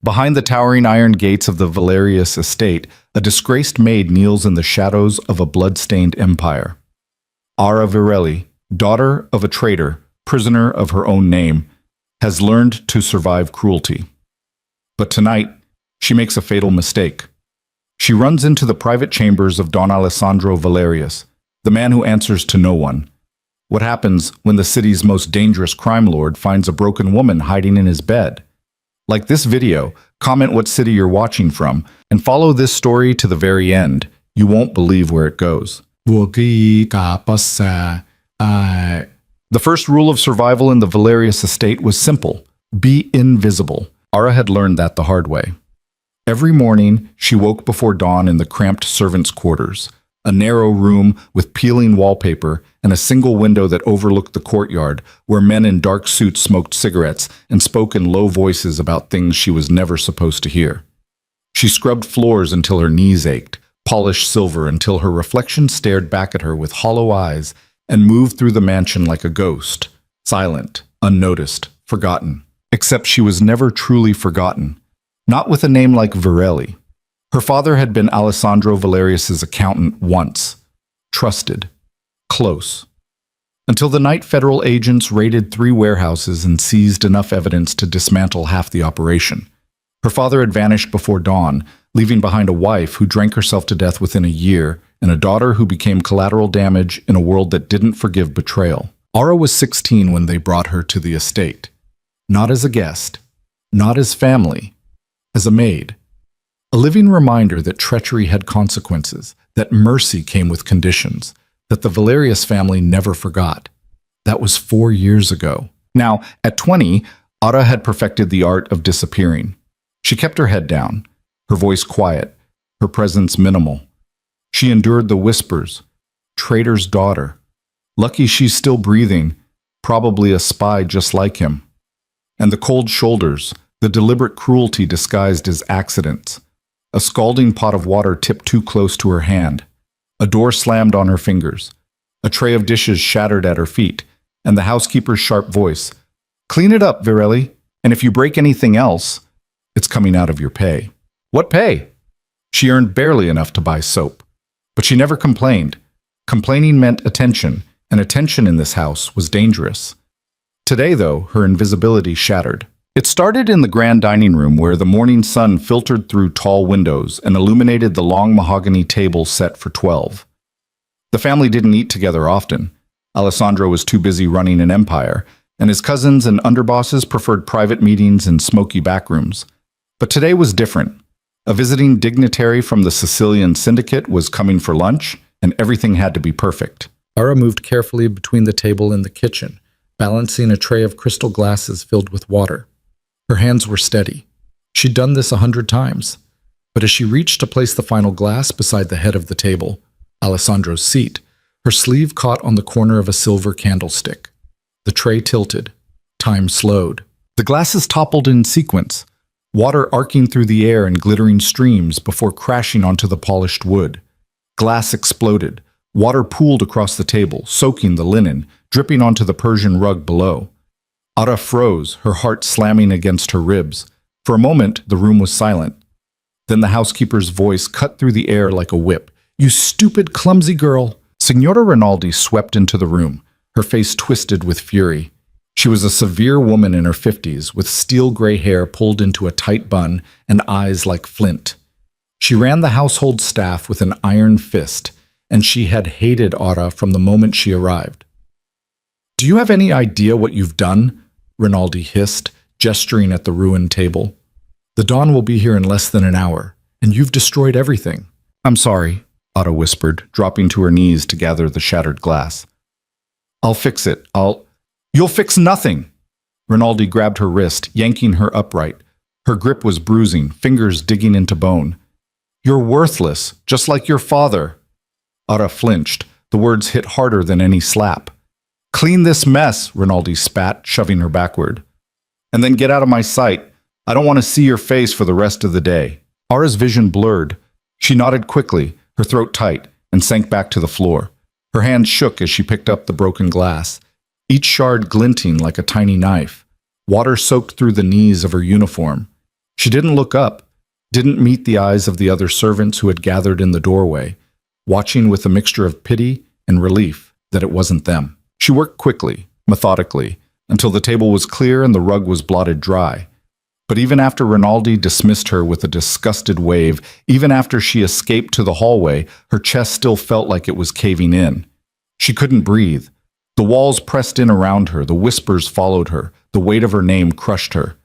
Behind the towering iron gates of the Valerius estate, a disgraced maid kneels in the shadows of a blood-stained empire. Ara Virelli, daughter of a traitor, prisoner of her own name, has learned to survive cruelty. But tonight, she makes a fatal mistake. She runs into the private chambers of Don Alessandro Valerius, the man who answers to no one. What happens when the city's most dangerous crime lord finds a broken woman hiding in his bed? Like this video, comment what city you're watching from, and follow this story to the very end. You won't believe where it goes. The first rule of survival in the Valerius estate was simple: be invisible. Ara had learned that the hard way. Every morning, she woke before dawn in the cramped servants' quarters, a narrow room with peeling wallpaper and a single window that overlooked the courtyard, where men in dark suits smoked cigarettes and spoke in low voices about things she was never supposed to hear. She scrubbed floors until her knees ached, polished silver until her reflection stared back at her with hollow eyes, and moved through the mansion like a ghost, silent, unnoticed, forgotten. Except she was never truly forgotten. Not with a name like Virelli. Her father had been Alessandro Valerius's accountant once. Trusted. Close. Until the night federal agents raided 3 warehouses and seized enough evidence to dismantle half the operation. Her father had vanished before dawn, leaving behind a wife who drank herself to death within a year and a daughter who became collateral damage in a world that didn't forgive betrayal. Ara was 16 when they brought her to the estate. Not as a guest, not as family, as a maid. A living reminder that treachery had consequences, that mercy came with conditions, that the Valerius family never forgot. That was 4 years ago. Now, at 20, Ara had perfected the art of disappearing. She kept her head down, her voice quiet, her presence minimal. She endured the whispers. Traitor's daughter. Lucky she's still breathing, probably a spy just like him. And the cold shoulders, the deliberate cruelty disguised as accidents. A scalding pot of water tipped too close to her hand. A door slammed on her fingers. A tray of dishes shattered at her feet, and the housekeeper's sharp voice. Clean it up, Virelli, and if you break anything else, it's coming out of your pay. What pay? She earned barely enough to buy soap. But she never complained. Complaining meant attention, and attention in this house was dangerous. Today, though, her invisibility shattered. It started in the grand dining room where the morning sun filtered through tall windows and illuminated the long mahogany table set for 12. The family didn't eat together often. Alessandro was too busy running an empire, and his cousins and underbosses preferred private meetings in smoky backrooms. But today was different. A visiting dignitary from the Sicilian syndicate was coming for lunch, and everything had to be perfect. Ara moved carefully between the table and the kitchen, balancing a tray of crystal glasses filled with water. Her hands were steady. She'd done this 100 times. But as she reached to place the final glass beside the head of the table, Alessandro's seat, her sleeve caught on the corner of a silver candlestick. The tray tilted. Time slowed. The glasses toppled in sequence, water arcing through the air in glittering streams before crashing onto the polished wood. Glass exploded. Water pooled across the table, soaking the linen, dripping onto the Persian rug below. Ara froze, her heart slamming against her ribs. For a moment, the room was silent. Then the housekeeper's voice cut through the air like a whip. "You stupid, clumsy girl!" Signora Rinaldi swept into the room, her face twisted with fury. She was a severe woman in her 50s, with steel gray hair pulled into a tight bun and eyes like flint. She ran the household staff with an iron fist, and she had hated Ara from the moment she arrived. "Do you have any idea what you've done?" Rinaldi hissed, gesturing at the ruined table. "The dawn will be here in less than an hour, and you've destroyed everything." "I'm sorry," Ara whispered, dropping to her knees to gather the shattered glass. "I'll fix it. You'll fix nothing!" Rinaldi grabbed her wrist, yanking her upright. Her grip was bruising, fingers digging into bone. "You're worthless, just like your father." Ara flinched. The words hit harder than any slap. "Clean this mess," Rinaldi spat, shoving her backward. "And then get out of my sight. I don't want to see your face for the rest of the day." Ara's vision blurred. She nodded quickly, her throat tight, and sank back to the floor. Her hand shook as she picked up the broken glass, each shard glinting like a tiny knife. Water soaked through the knees of her uniform. She didn't look up, didn't meet the eyes of the other servants who had gathered in the doorway, watching with a mixture of pity and relief that it wasn't them. She worked quickly, methodically, until the table was clear and the rug was blotted dry. But even after Rinaldi dismissed her with a disgusted wave, even after she escaped to the hallway, her chest still felt like it was caving in. She couldn't breathe. The walls pressed in around her, the whispers followed her, the weight of her name crushed her.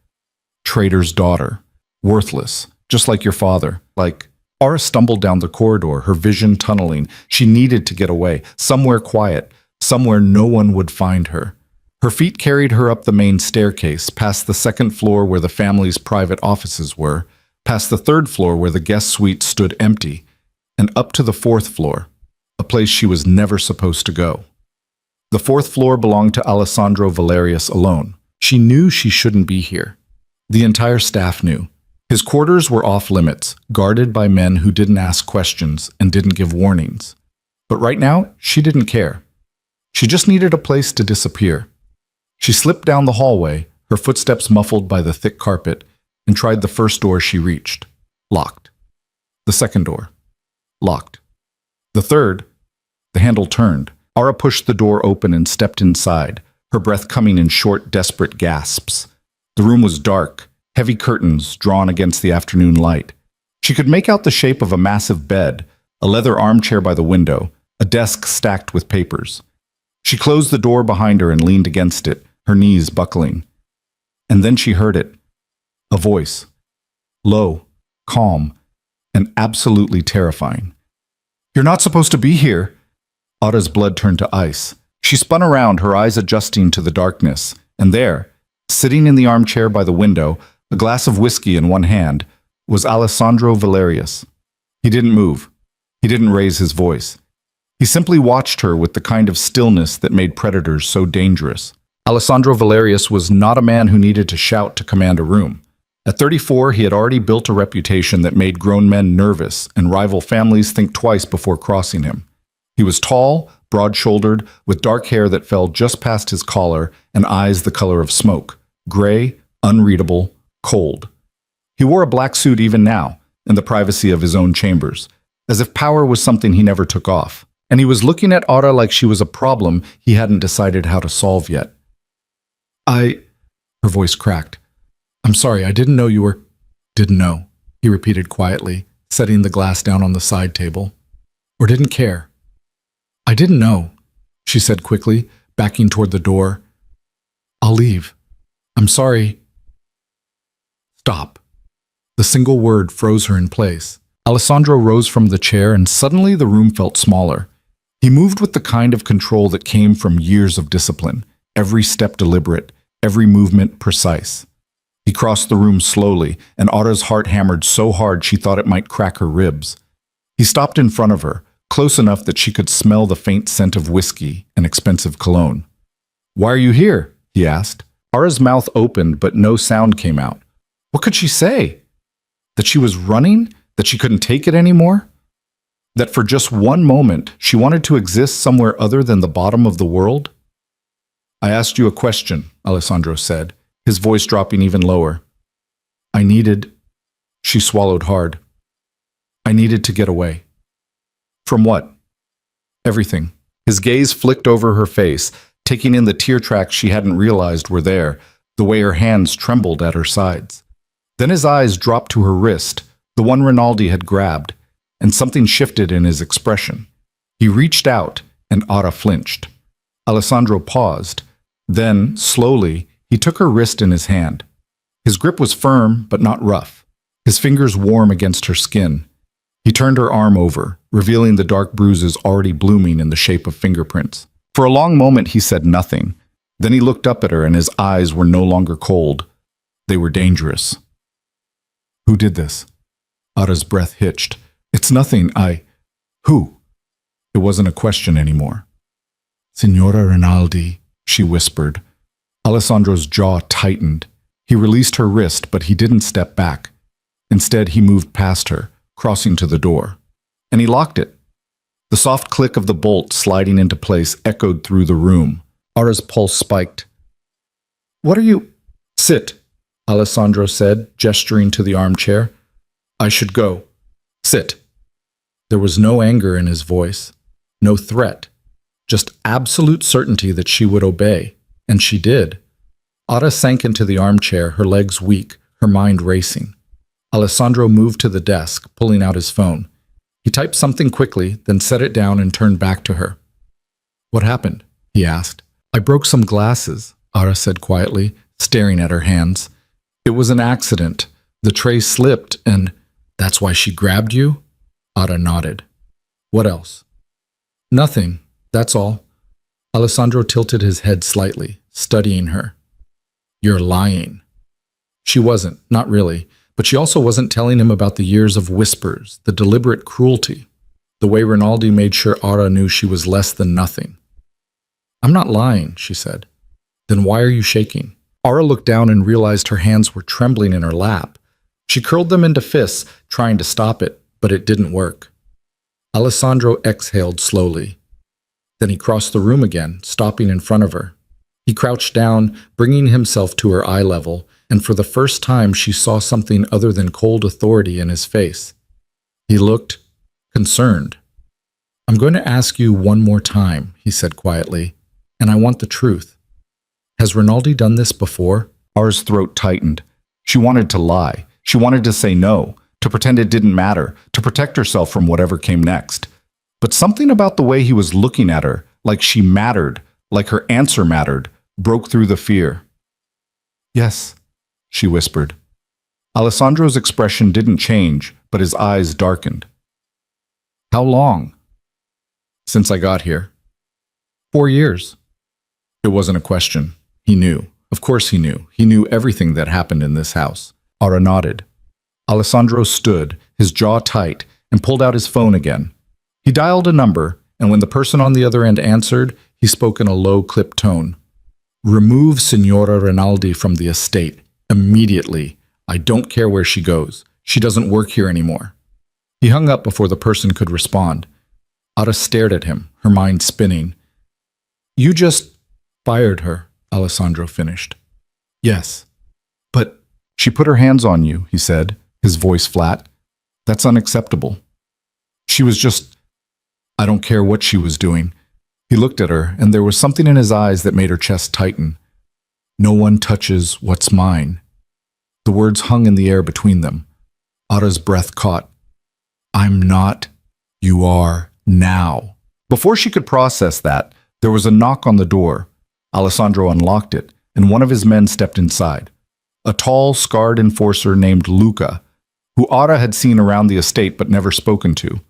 Traitor's daughter. Worthless. Just like your father. Like... Ara stumbled down the corridor, her vision tunneling. She needed to get away, somewhere quiet, somewhere no one would find her. Her feet carried her up the main staircase, past the second floor where the family's private offices were, past the third floor where the guest suite stood empty, and up to the fourth floor, a place she was never supposed to go. The fourth floor belonged to Alessandro Valerius alone. She knew she shouldn't be here. The entire staff knew. His quarters were off limits, guarded by men who didn't ask questions and didn't give warnings. But right now, she didn't care. She just needed a place to disappear. She slipped down the hallway, her footsteps muffled by the thick carpet, and tried the first door she reached. Locked. The second door. Locked. The third. The handle turned. Ara pushed the door open and stepped inside, her breath coming in short, desperate gasps. The room was dark. Heavy curtains drawn against the afternoon light. She could make out the shape of a massive bed, a leather armchair by the window, a desk stacked with papers. She closed the door behind her and leaned against it, her knees buckling. And then she heard it. A voice. Low, calm, and absolutely terrifying. "You're not supposed to be here." Ara's blood turned to ice. She spun around, her eyes adjusting to the darkness, and there, sitting in the armchair by the window, a glass of whiskey in one hand, was Alessandro Valerius. He didn't move. He didn't raise his voice. He simply watched her with the kind of stillness that made predators so dangerous. Alessandro Valerius was not a man who needed to shout to command a room. At 34, he had already built a reputation that made grown men nervous and rival families think twice before crossing him. He was tall, broad-shouldered, with dark hair that fell just past his collar and eyes the color of smoke, gray, unreadable, cold. He wore a black suit even now, in the privacy of his own chambers, as if power was something he never took off. And he was looking at Ara like she was a problem he hadn't decided how to solve yet. Her voice cracked. "I'm sorry, I didn't know you were—" "Didn't know," he repeated quietly, setting the glass down on the side table. "Or didn't care." "I didn't know," she said quickly, backing toward the door. "I'll leave. I'm sorry." "Stop." The single word froze her in place. Alessandro rose from the chair and suddenly the room felt smaller. He moved with the kind of control that came from years of discipline, every step deliberate, every movement precise. He crossed the room slowly, and Ara's heart hammered so hard she thought it might crack her ribs. He stopped in front of her, close enough that she could smell the faint scent of whiskey and expensive cologne. "Why are you here?" he asked. Ara's mouth opened, but no sound came out. What could she say? That she was running? That she couldn't take it anymore? That for just one moment she wanted to exist somewhere other than the bottom of the world? "I asked you a question," Alessandro said, his voice dropping even lower. "I needed—" She swallowed hard. "I needed to get away." "From what?" "Everything." His gaze flicked over her face, taking in the tear tracks she hadn't realized were there, the way her hands trembled at her sides. Then his eyes dropped to her wrist, the one Rinaldi had grabbed, and something shifted in his expression. He reached out, and Ara flinched. Alessandro paused. Then, slowly, he took her wrist in his hand. His grip was firm, but not rough, his fingers warm against her skin. He turned her arm over, revealing the dark bruises already blooming in the shape of fingerprints. For a long moment he said nothing. Then he looked up at her, and his eyes were no longer cold. They were dangerous. "Who did this?" Ara's breath hitched. "It's nothing, Who?" It wasn't a question anymore. "Signora Rinaldi," she whispered. Alessandro's jaw tightened. He released her wrist, but he didn't step back. Instead, he moved past her, crossing to the door. And he locked it. The soft click of the bolt sliding into place echoed through the room. Ara's pulse spiked. "What are you—" "Sit," Alessandro said, gesturing to the armchair. I should go. Sit. There was no anger in his voice, no threat, just absolute certainty that she would obey, and she did. Ada sank into the armchair, her legs weak, her mind racing. Alessandro moved to the desk, pulling out his phone. He typed something quickly, then set it down and turned back to her. What happened? He asked. I broke some glasses, Ada said quietly, staring at her hands. It was an accident. The tray slipped and... That's why she grabbed you? Ada nodded. What else? Nothing. That's all. Alessandro tilted his head slightly, studying her. You're lying. She wasn't, not really, but she also wasn't telling him about the years of whispers, the deliberate cruelty, the way Rinaldi made sure Ara knew she was less than nothing. I'm not lying, she said. Then why are you shaking? Ara looked down and realized her hands were trembling in her lap. She curled them into fists, trying to stop it, but it didn't work. Alessandro exhaled slowly. Then he crossed the room again, stopping in front of her. He crouched down, bringing himself to her eye level, and for the first time she saw something other than cold authority in his face. He looked concerned. I'm going to ask you one more time, he said quietly, and I want the truth. Has Rinaldi done this before? Ara's throat tightened. She wanted to lie. She wanted to say no, to pretend it didn't matter, to protect herself from whatever came next. But something about the way he was looking at her, like she mattered, like her answer mattered, broke through the fear. Yes, she whispered. Alessandro's expression didn't change, but his eyes darkened. How long? Since I got here. 4 years. It wasn't a question. He knew. Of course he knew. He knew everything that happened in this house. Ara nodded. Alessandro stood, his jaw tight, and pulled out his phone again. He dialed a number, and when the person on the other end answered, he spoke in a low, clipped tone. Remove Signora Rinaldi from the estate. Immediately. I don't care where she goes. She doesn't work here anymore. He hung up before the person could respond. Ada stared at him, her mind spinning. You just fired her, Alessandro finished. Yes. But she put her hands on you, he said, his voice flat. That's unacceptable. She was just... I don't care what she was doing. He looked at her, and there was something in his eyes that made her chest tighten. No one touches what's mine. The words hung in the air between them. Ada's breath caught. I'm not. You are now. Before she could process that, there was a knock on the door. Alessandro unlocked it, and one of his men stepped inside. A tall, scarred enforcer named Luca, who Ada had seen around the estate but never spoken to.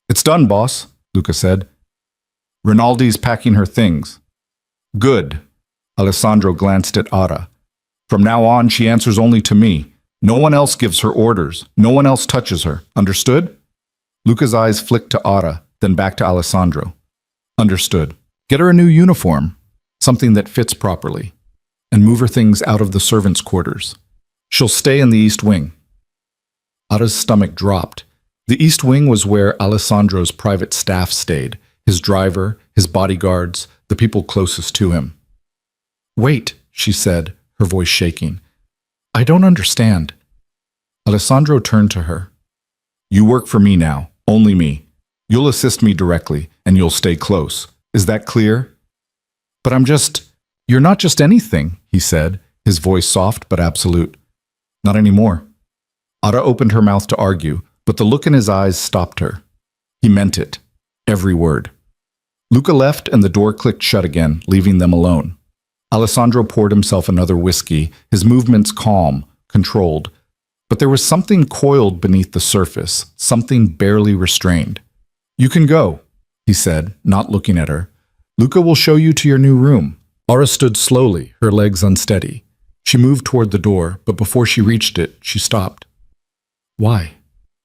It's done, boss, Luca said. Rinaldi's packing her things. Good. Alessandro glanced at Ada. From now on, she answers only to me. No one else gives her orders. No one else touches her. Understood? Luca's eyes flicked to Ada, then back to Alessandro. Understood. Get her a new uniform, something that fits properly, and move her things out of the servants' quarters. She'll stay in the East Wing. Ada's stomach dropped. The East Wing was where Alessandro's private staff stayed, his driver, his bodyguards, the people closest to him. Wait, she said, her voice shaking. I don't understand. Alessandro turned to her. You work for me now, only me. You'll assist me directly, and you'll stay close. Is that clear? But you're not just anything, he said, his voice soft but absolute. Not anymore. Ada opened her mouth to argue, but the look in his eyes stopped her. He meant it. Every word. Luca left and the door clicked shut again, leaving them alone. Alessandro poured himself another whiskey, his movements calm, controlled. But there was something coiled beneath the surface, something barely restrained. You can go, he said, not looking at her. Luca will show you to your new room. Ara stood slowly, her legs unsteady. She moved toward the door, but before she reached it, she stopped. Why?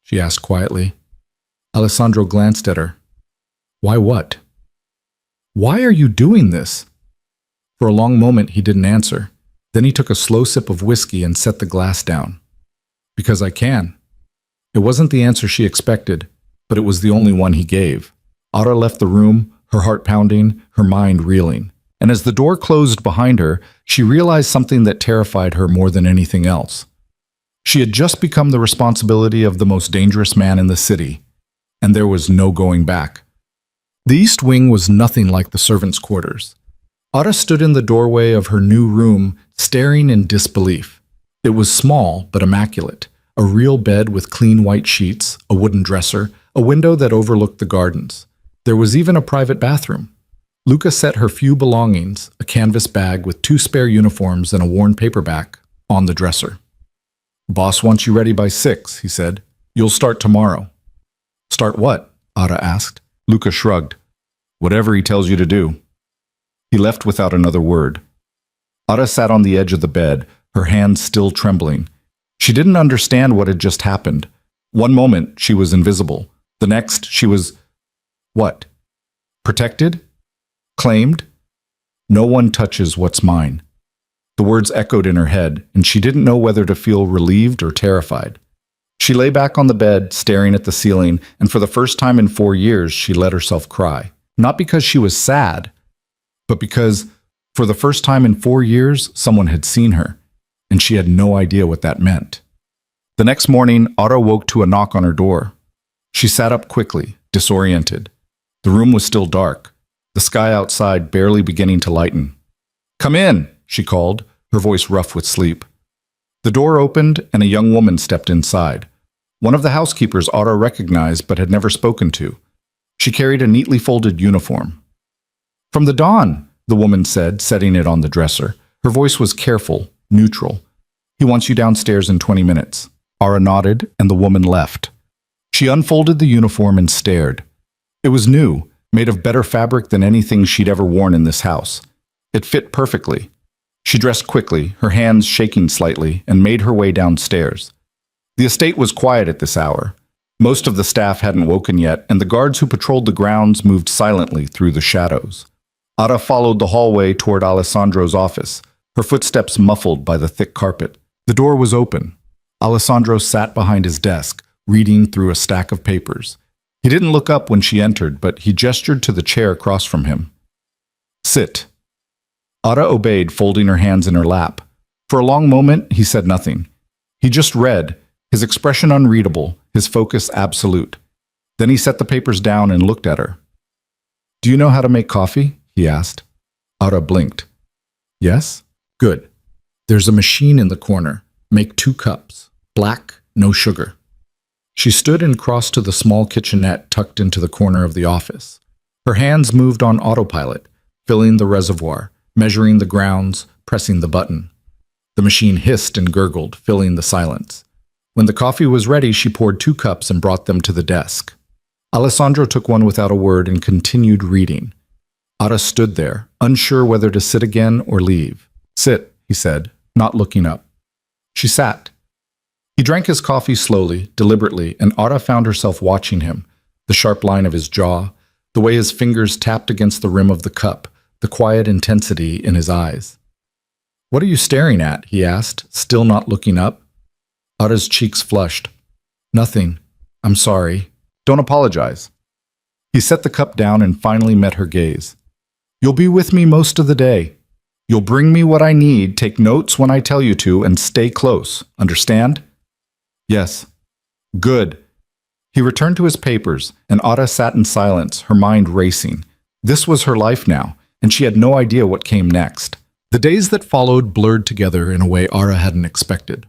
She asked quietly. Alessandro glanced at her. Why what? Why are you doing this? For a long moment he didn't answer. Then he took a slow sip of whiskey and set the glass down. Because I can. It wasn't the answer she expected, but it was the only one he gave. Ada left the room, her heart pounding, her mind reeling. and as the door closed behind her, she realized something that terrified her more than anything else. She had just become the responsibility of the most dangerous man in the city, and there was no going back. The East Wing was nothing like the servants' quarters. Ada stood in the doorway of her new room, staring in disbelief. It was small but immaculate, a real bed with clean white sheets, a wooden dresser, a window that overlooked the gardens. There was even a private bathroom. Luca set her few belongings, a canvas bag with 2 spare uniforms and a worn paperback, on the dresser. "Boss wants you ready by 6, he said. "You'll start tomorrow." "Start what?" Ada asked. Luca shrugged. "Whatever he tells you to do." He left without another word. Ada sat on the edge of the bed, her hands still trembling. She didn't understand what had just happened. One moment, she was invisible. The next, she was... what? Protected? Claimed? "No one touches what's mine." The words echoed in her head, and she didn't know whether to feel relieved or terrified. She lay back on the bed, staring at the ceiling, and for the first time in 4 years, she let herself cry. Not because she was sad, but because, for the first time in 4 years, someone had seen her, and she had no idea what that meant. The next morning, Ada woke to a knock on her door. She sat up quickly, disoriented. The room was still dark, the sky outside barely beginning to lighten. "Come in," she called, her voice rough with sleep. The door opened, and a young woman stepped inside. One of the housekeepers Ada recognized but had never spoken to. She carried a neatly folded uniform. "From the dawn," the woman said, setting it on the dresser. Her voice was careful, neutral. "He wants you downstairs in 20 minutes. Ada nodded, and the woman left. She unfolded the uniform and stared. It was new, made of better fabric than anything she'd ever worn in this house. It fit perfectly. She dressed quickly, her hands shaking slightly, and made her way downstairs. The estate was quiet at this hour. Most of the staff hadn't woken yet, and the guards who patrolled the grounds moved silently through the shadows. Ada followed the hallway toward Alessandro's office, her footsteps muffled by the thick carpet. The door was open. Alessandro sat behind his desk, reading through a stack of papers. He didn't look up when she entered, but he gestured to the chair across from him. "Sit." Ada obeyed, folding her hands in her lap. For a long moment, he said nothing. He just read, his expression unreadable, his focus absolute. Then he set the papers down and looked at her. "Do you know how to make coffee?" he asked. Ada blinked. "Yes?" "Good. There's a machine in the corner. Make 2 cups. Black, no sugar." She stood and crossed to the small kitchenette tucked into the corner of the office. Her hands moved on autopilot, filling the reservoir, measuring the grounds, pressing the button. The machine hissed and gurgled, filling the silence. When the coffee was ready, she poured 2 cups and brought them to the desk. Alessandro took one without a word and continued reading. Ada stood there, unsure whether to sit again or leave. "Sit," he said, not looking up. She sat. He drank his coffee slowly, deliberately, and Ada found herself watching him, the sharp line of his jaw, the way his fingers tapped against the rim of the cup, the quiet intensity in his eyes. "What are you staring at?" he asked, still not looking up. Ada's cheeks flushed. "Nothing. I'm sorry. Don't apologize." He set the cup down and finally met her gaze. "You'll be with me most of the day. You'll bring me what I need, take notes when I tell you to, and stay close. Understand?" "Yes." "Good." He returned to his papers, and Ada sat in silence, her mind racing. This was her life now, and she had no idea what came next. The days that followed blurred together in a way Ada hadn't expected.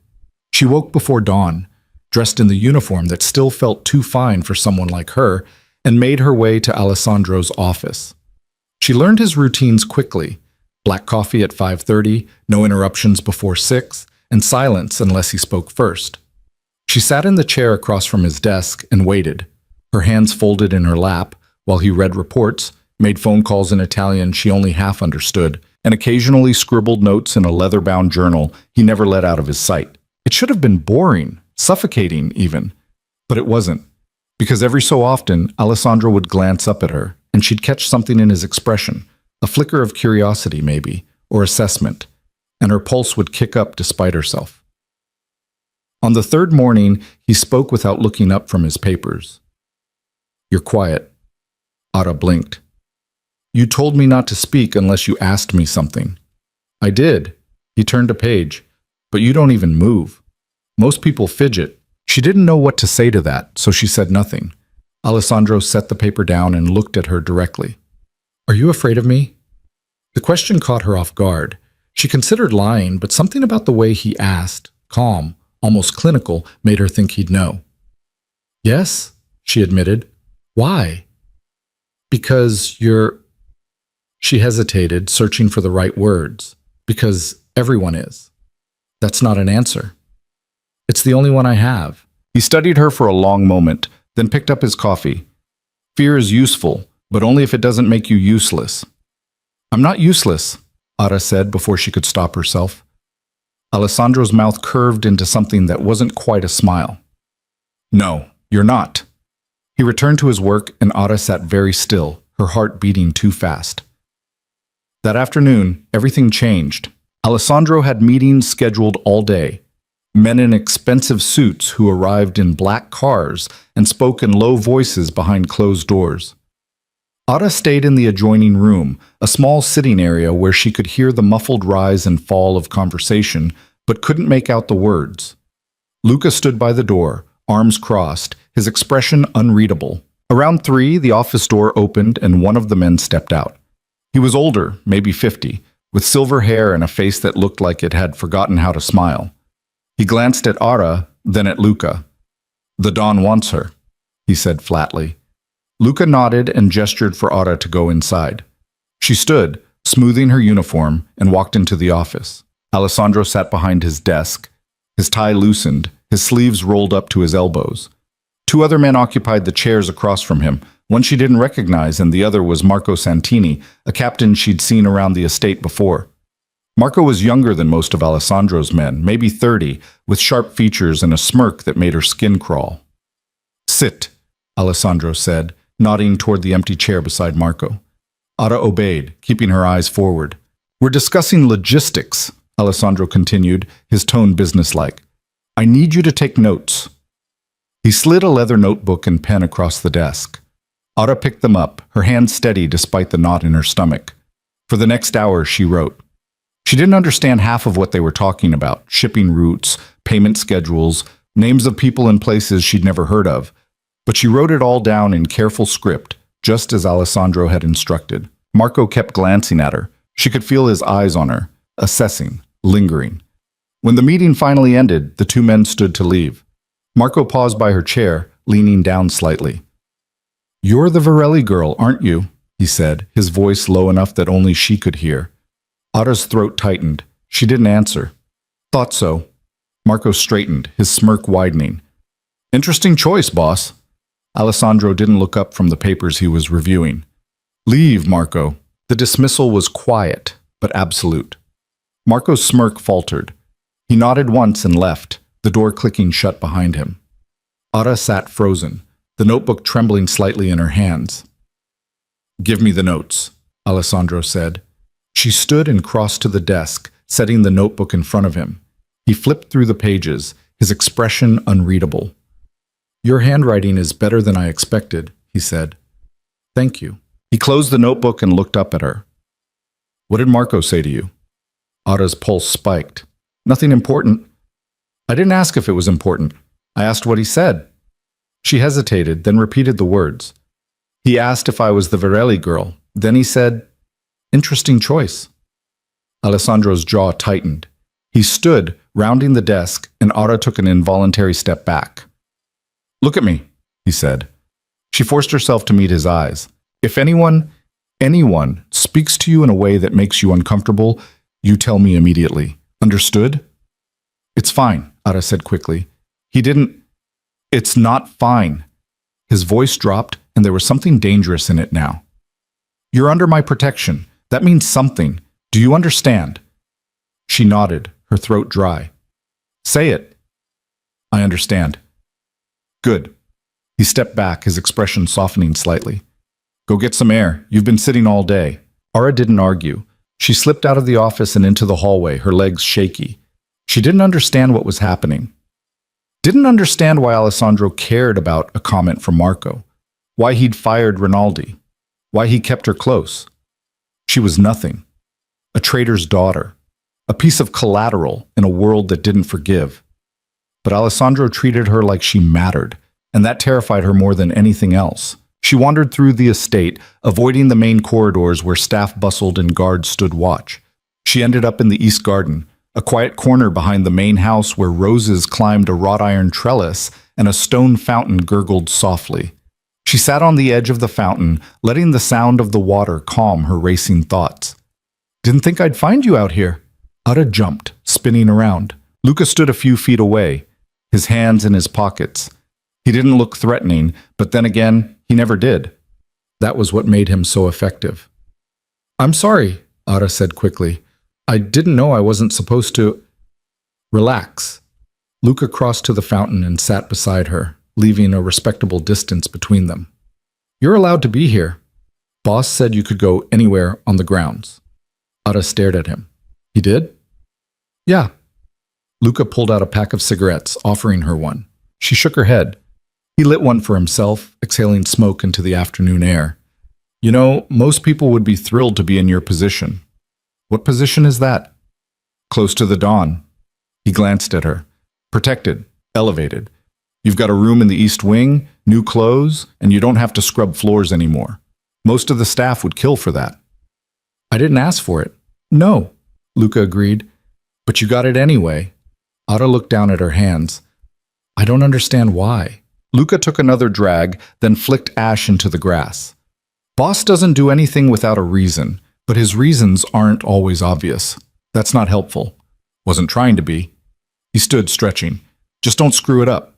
She woke before dawn, dressed in the uniform that still felt too fine for someone like her, and made her way to Alessandro's office. She learned his routines quickly. Black coffee at 5:30, no interruptions before 6, and silence unless he spoke first. She sat in the chair across from his desk and waited, her hands folded in her lap, while he read reports, made phone calls in Italian she only half understood, and occasionally scribbled notes in a leather-bound journal he never let out of his sight. It should have been boring, suffocating even, but it wasn't, because every so often Alessandro would glance up at her, and she'd catch something in his expression, a flicker of curiosity maybe, or assessment, and her pulse would kick up despite herself. On the 3rd morning, he spoke without looking up from his papers. "You're quiet." Ada blinked. You told me not to speak unless you asked me something. I did. He turned a page. But you don't even move. Most people fidget. She didn't know what to say to that, so she said nothing. Alessandro set the paper down and looked at her directly. Are you afraid of me? The question caught her off guard. She considered lying, but something about the way he asked, calm, almost clinical, made her think he'd know. Yes, she admitted. Why? Because you're... She hesitated, searching for the right words. Because everyone is. That's not an answer. It's the only one I have. He studied her for a long moment, then picked up his coffee. Fear is useful, but only if it doesn't make you useless. I'm not useless, Ada said before she could stop herself. Alessandro's mouth curved into something that wasn't quite a smile. No, you're not. He returned to his work and Ada sat very still, her heart beating too fast. That afternoon, everything changed. Alessandro had meetings scheduled all day. Men in expensive suits who arrived in black cars and spoke in low voices behind closed doors. Ada stayed in the adjoining room, a small sitting area where she could hear the muffled rise and fall of conversation, but couldn't make out the words. Luca stood by the door, arms crossed, his expression unreadable. Around 3, the office door opened and one of the men stepped out. He was older, maybe 50, with silver hair and a face that looked like it had forgotten how to smile. He glanced at Ada, then at Luca. The Don wants her, he said flatly. Luca nodded and gestured for Ada to go inside. She stood, smoothing her uniform, and walked into the office. Alessandro sat behind his desk. His tie loosened, his sleeves rolled up to his elbows. 2 other men occupied the chairs across from him. One she didn't recognize, and the other was Marco Santini, a captain she'd seen around the estate before. Marco was younger than most of Alessandro's men, maybe 30, with sharp features and a smirk that made her skin crawl. Sit, Alessandro said, nodding toward the empty chair beside Marco. Ada obeyed, keeping her eyes forward. We're discussing logistics, Alessandro continued, his tone businesslike. I need you to take notes. He slid a leather notebook and pen across the desk. Ada picked them up, her hand steady despite the knot in her stomach. For the next hour, she wrote. She didn't understand half of what they were talking about, shipping routes, payment schedules, names of people and places she'd never heard of. But she wrote it all down in careful script, just as Alessandro had instructed. Marco kept glancing at her. She could feel his eyes on her, assessing, lingering. When the meeting finally ended, the 2 men stood to leave. Marco paused by her chair, leaning down slightly. You're the Varelli girl, aren't you? He said, his voice low enough that only she could hear. Ada's throat tightened. She didn't answer. Thought so. Marco straightened, his smirk widening. Interesting choice, boss. Alessandro didn't look up from the papers he was reviewing. Leave, Marco. The dismissal was quiet, but absolute. Marco's smirk faltered. He nodded once and left, the door clicking shut behind him. Ada sat frozen, the notebook trembling slightly in her hands. Give me the notes, Alessandro said. She stood and crossed to the desk, setting the notebook in front of him. He flipped through the pages, his expression unreadable. Your handwriting is better than I expected, he said. Thank you. He closed the notebook and looked up at her. What did Marco say to you? Ada's pulse spiked. Nothing important. I didn't ask if it was important. I asked what he said. She hesitated, then repeated the words. He asked if I was the Varelli girl. Then he said, interesting choice. Alessandro's jaw tightened. He stood, rounding the desk, and Ada took an involuntary step back. Look at me, he said. She forced herself to meet his eyes. If anyone speaks to you in a way that makes you uncomfortable, you tell me immediately. Understood? It's fine, Ada said quickly. It's not fine. His voice dropped, and there was something dangerous in it now. You're under my protection. That means something. Do you understand? She nodded, her throat dry. Say it. I understand. Good. He stepped back, his expression softening slightly. Go get some air. You've been sitting all day. Ara didn't argue. She slipped out of the office and into the hallway, her legs shaky. She didn't understand what was happening. Didn't understand why Alessandro cared about a comment from Marco, why he'd fired Rinaldi, why he kept her close. She was nothing. A traitor's daughter. A piece of collateral in a world that didn't forgive. But Alessandro treated her like she mattered, and that terrified her more than anything else. She wandered through the estate, avoiding the main corridors where staff bustled and guards stood watch. She ended up in the East Garden, a quiet corner behind the main house where roses climbed a wrought iron trellis and a stone fountain gurgled softly. She sat on the edge of the fountain, letting the sound of the water calm her racing thoughts. "Didn't think I'd find you out here." Ada jumped, spinning around. Luca stood a few feet away, his hands in his pockets. He didn't look threatening, but then again, he never did. That was what made him so effective. "I'm sorry," Ada said quickly. "I didn't know I wasn't supposed to—" "Relax." Luca crossed to the fountain and sat beside her, leaving a respectable distance between them. "You're allowed to be here. Boss said you could go anywhere on the grounds." Ada stared at him. "He did?" "Yeah." Luca pulled out a pack of cigarettes, offering her one. She shook her head. He lit one for himself, exhaling smoke into the afternoon air. "You know, most people would be thrilled to be in your position." "What position is that?" "Close to the dawn." He glanced at her. "Protected, elevated. You've got a room in the East Wing, new clothes, and you don't have to scrub floors anymore. Most of the staff would kill for that." "I didn't ask for it." "No," Luca agreed. "But you got it anyway." Ada looked down at her hands. "I don't understand why." Luca took another drag, then flicked ash into the grass. "Boss doesn't do anything without a reason, but his reasons aren't always obvious. That's not helpful." "Wasn't trying to be." He stood, stretching. "Just don't screw it up."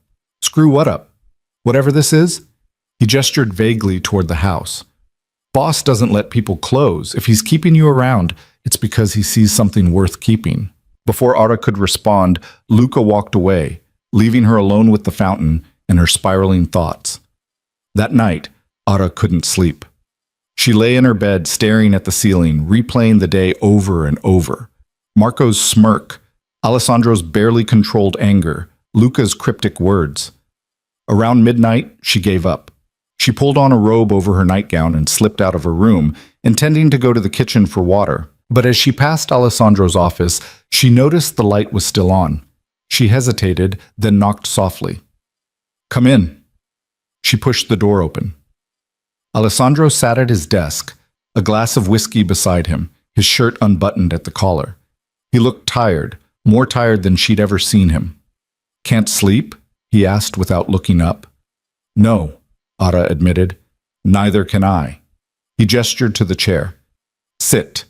"Screw what up?" "Whatever this is?" He gestured vaguely toward the house. "Boss doesn't let people close. If he's keeping you around, it's because he sees something worth keeping." Before Ada could respond, Luca walked away, leaving her alone with the fountain and her spiraling thoughts. That night, Ada couldn't sleep. She lay in her bed staring at the ceiling, replaying the day over and over. Marco's smirk, Alessandro's barely controlled anger, Luca's cryptic words. Around midnight, she gave up. She pulled on a robe over her nightgown and slipped out of her room, intending to go to the kitchen for water. But as she passed Alessandro's office, she noticed the light was still on. She hesitated, then knocked softly. "Come in." She pushed the door open. Alessandro sat at his desk, a glass of whiskey beside him, his shirt unbuttoned at the collar. He looked tired, more tired than she'd ever seen him. "Can't sleep?" he asked without looking up. "No," Ada admitted. "Neither can I." He gestured to the chair. "Sit."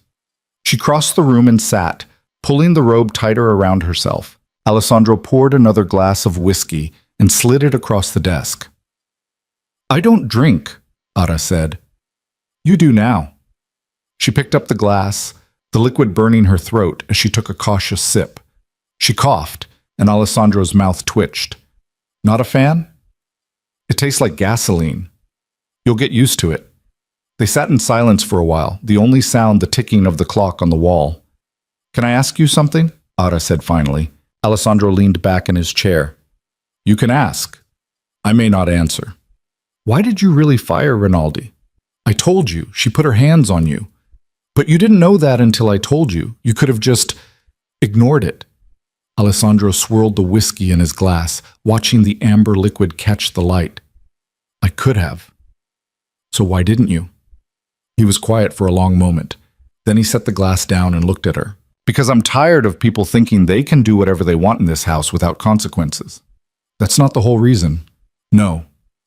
She crossed the room and sat, pulling the robe tighter around herself. Alessandro poured another glass of whiskey and slid it across the desk. "I don't drink," Ada said. "You do now." She picked up the glass, the liquid burning her throat as she took a cautious sip. She coughed, and Alessandro's mouth twitched. "Not a fan?" "It tastes like gasoline." "You'll get used to it." They sat in silence for a while, the only sound the ticking of the clock on the wall. "Can I ask you something?" Ada said finally. Alessandro leaned back in his chair. "You can ask." "I may not answer." "Why did you really fire Rinaldi?" "I told you. She put her hands on you." "But you didn't know that until I told you. You could have just ignored it." Alessandro swirled the whiskey in his glass, watching the amber liquid catch the light. "I could have." "So why didn't you?" He was quiet for a long moment. Then he set the glass down and looked at her. "Because I'm tired of people thinking they can do whatever they want in this house without consequences." "That's not the whole reason." "No,"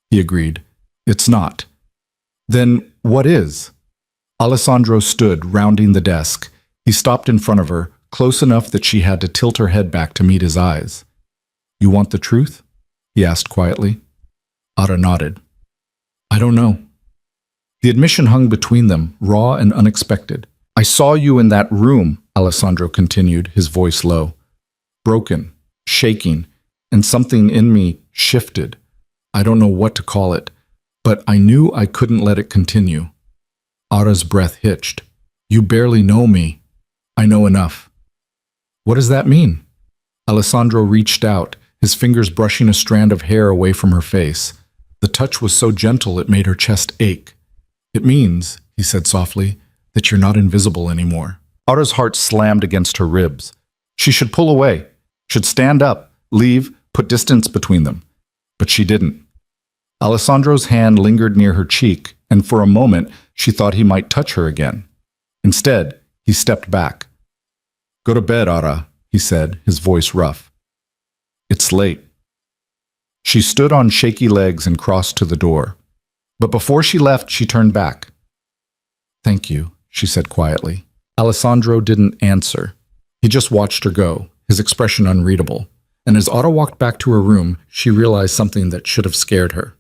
he agreed. "It's not." "Then what is?" Alessandro stood, rounding the desk. He stopped in front of her, close enough that she had to tilt her head back to meet his eyes. "You want the truth?" he asked quietly. Ada nodded. "I don't know." The admission hung between them, raw and unexpected. "I saw you in that room," Alessandro continued, his voice low. "Broken, shaking, and something in me shifted. I don't know what to call it, but I knew I couldn't let it continue." Ada's breath hitched. "You barely know me." "I know enough." "What does that mean?" Alessandro reached out, his fingers brushing a strand of hair away from her face. The touch was so gentle it made her chest ache. "It means," he said softly, that you're not invisible anymore. Ara's heart slammed against her ribs. She should pull away, should stand up, leave, put distance between them. But she didn't. Alessandro's hand lingered near her cheek, and for a moment she thought he might touch her again. Instead, he stepped back. "Go to bed, Ara," he said, his voice rough. "It's late." She stood on shaky legs and crossed to the door. But before she left, she turned back. "Thank you," she said quietly. Alessandro didn't answer. He just watched her go, his expression unreadable. And as Ara walked back to her room, she realized something that should have scared her.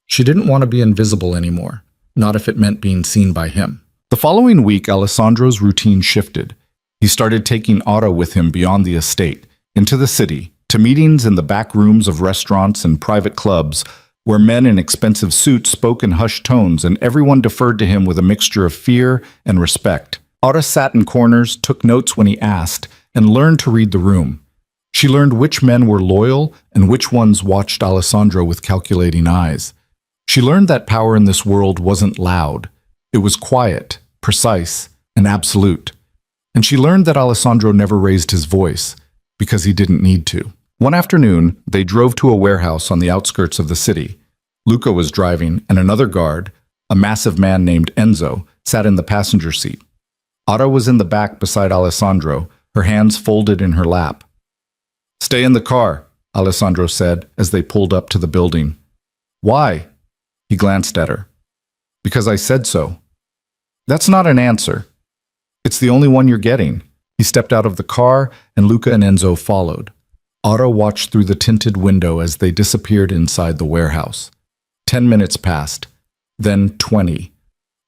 She didn't want to be invisible anymore, not if it meant being seen by him. The following week, Alessandro's routine shifted. He started taking Ara with him beyond the estate, into the city, to meetings in the back rooms of restaurants and private clubs, where men in expensive suits spoke in hushed tones and everyone deferred to him with a mixture of fear and respect. Ara sat in corners, took notes when he asked, and learned to read the room. She learned which men were loyal and which ones watched Alessandro with calculating eyes. She learned that power in this world wasn't loud. It was quiet, precise, and absolute. And she learned that Alessandro never raised his voice, because he didn't need to. One afternoon, they drove to a warehouse on the outskirts of the city. Luca was driving, and another guard, a massive man named Enzo, sat in the passenger seat. Ara was in the back beside Alessandro, her hands folded in her lap. "Stay in the car," Alessandro said as they pulled up to the building. "Why?" He glanced at her. "Because I said so." "That's not an answer. It's the only one you're getting." He stepped out of the car, and Luca and Enzo followed. Ara watched through the tinted window as they disappeared inside the warehouse. 10 minutes passed, then 20.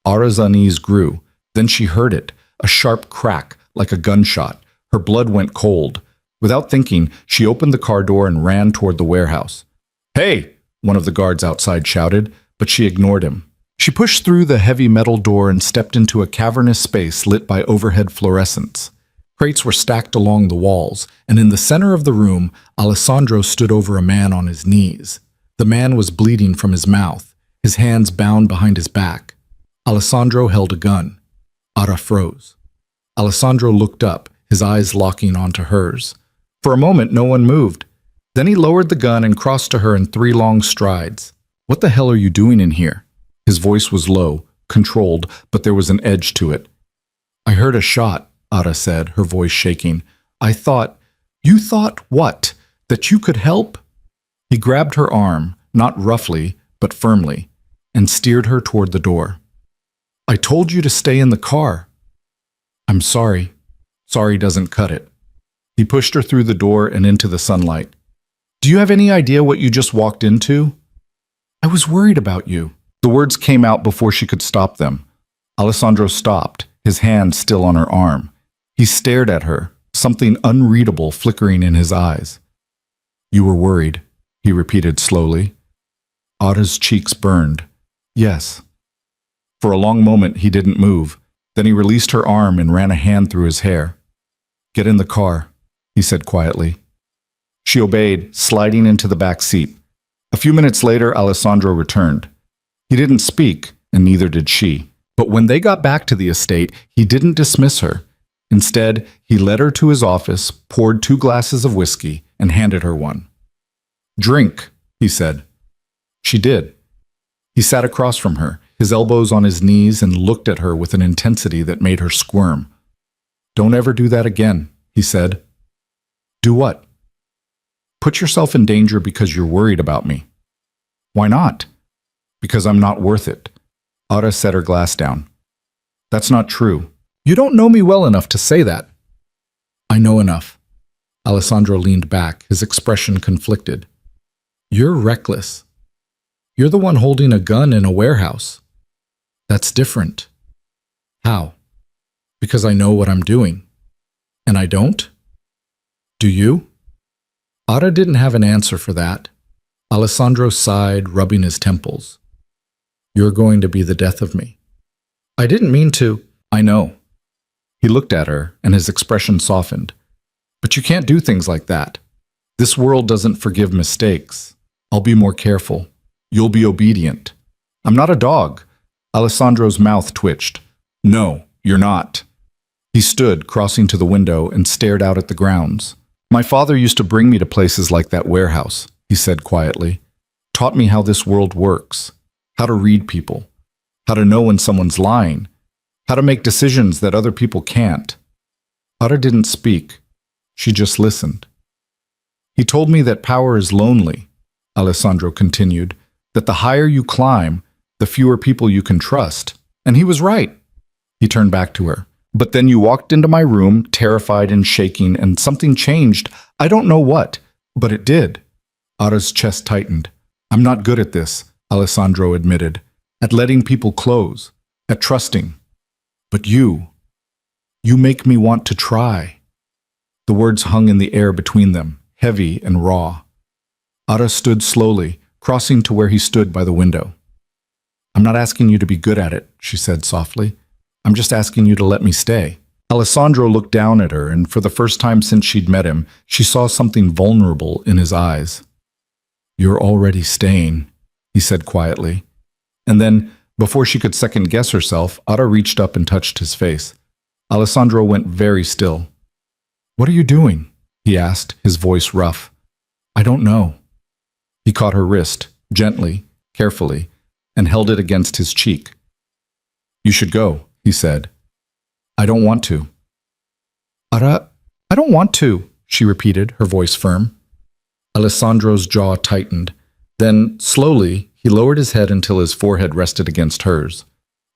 Ara's unease grew. Then she heard it, a sharp crack, like a gunshot. Her blood went cold. Without thinking, she opened the car door and ran toward the warehouse. "Hey!" one of the guards outside shouted, but she ignored him. She pushed through the heavy metal door and stepped into a cavernous space lit by overhead fluorescents. Crates were stacked along the walls, and in the center of the room, Alessandro stood over a man on his knees. The man was bleeding from his mouth, his hands bound behind his back. Alessandro held a gun. Ara froze. Alessandro looked up, his eyes locking onto hers. For a moment, no one moved. Then he lowered the gun and crossed to her in 3 long strides. "What the hell are you doing in here?" His voice was low, controlled, but there was an edge to it. "I heard a shot," Ara said, her voice shaking. "I thought—" "You thought what? That you could help?" He grabbed her arm, not roughly, but firmly, and steered her toward the door. "I told you to stay in the car." "I'm sorry." Sorry doesn't cut it. He pushed her through the door and into the sunlight. "Do you have any idea what you just walked into?" "I was worried about you." The words came out before she could stop them. Alessandro stopped, his hand still on her arm. He stared at her, something unreadable flickering in his eyes. "You were worried," he repeated slowly. Ara's cheeks burned. "Yes." For a long moment he didn't move. Then he released her arm and ran a hand through his hair. "Get in the car," he said quietly. She obeyed, sliding into the back seat. A few minutes later, Alessandro returned. He didn't speak, and neither did she. But when they got back to the estate, he didn't dismiss her. Instead, he led her to his office, poured 2 glasses of whiskey, and handed her one. "Drink," he said. She did. He sat across from her, his elbows on his knees, and looked at her with an intensity that made her squirm. "Don't ever do that again," he said. "Do what?" "Put yourself in danger because you're worried about me." "Why not?" "Because I'm not worth it." Ara set her glass down. "That's not true. You don't know me well enough to say that." "I know enough." Alessandro leaned back, his expression conflicted. "You're reckless. You're the one holding a gun in a warehouse. That's different." "How?" "Because I know what I'm doing." "And I don't?" "Do you?" Ara didn't have an answer for that. Alessandro sighed, rubbing his temples. "You're going to be the death of me." "I didn't mean to." "I know." He looked at her, and his expression softened. "But you can't do things like that. This world doesn't forgive mistakes. I'll be more careful. You'll be obedient. I'm not a dog." Alessandro's mouth twitched. "No," you're not." He stood, crossing to the window, and stared out at the grounds. "My father used to bring me to places like that warehouse," he said quietly. "Taught me how this world works, how to read people, how to know when someone's lying, how to make decisions that other people can't." Ada didn't speak. She just listened. "He told me that power is lonely," Alessandro continued, "that the higher you climb, the fewer people you can trust. And he was right." He turned back to her. "But then you walked into my room, terrified and shaking, and something changed. I don't know what, but it did." Ada's chest tightened. "I'm not good at this," Alessandro admitted, "at letting people close, at trusting. But you make me want to try." The words hung in the air between them, heavy and raw. Ada stood slowly, crossing to where he stood by the window. "I'm not asking you to be good at it," she said softly. "I'm just asking you to let me stay." Alessandro looked down at her, and for the first time since she'd met him, she saw something vulnerable in his eyes. "You're already staying," he said quietly. And then, before she could second-guess herself, Ada reached up and touched his face. Alessandro went very still. "What are you doing?" he asked, his voice rough. "I don't know." He caught her wrist, gently, carefully, and held it against his cheek. "You should go," he said. "I don't want to." "Ada, I don't want to," she repeated, her voice firm. Alessandro's jaw tightened. Then, slowly, he lowered his head until his forehead rested against hers.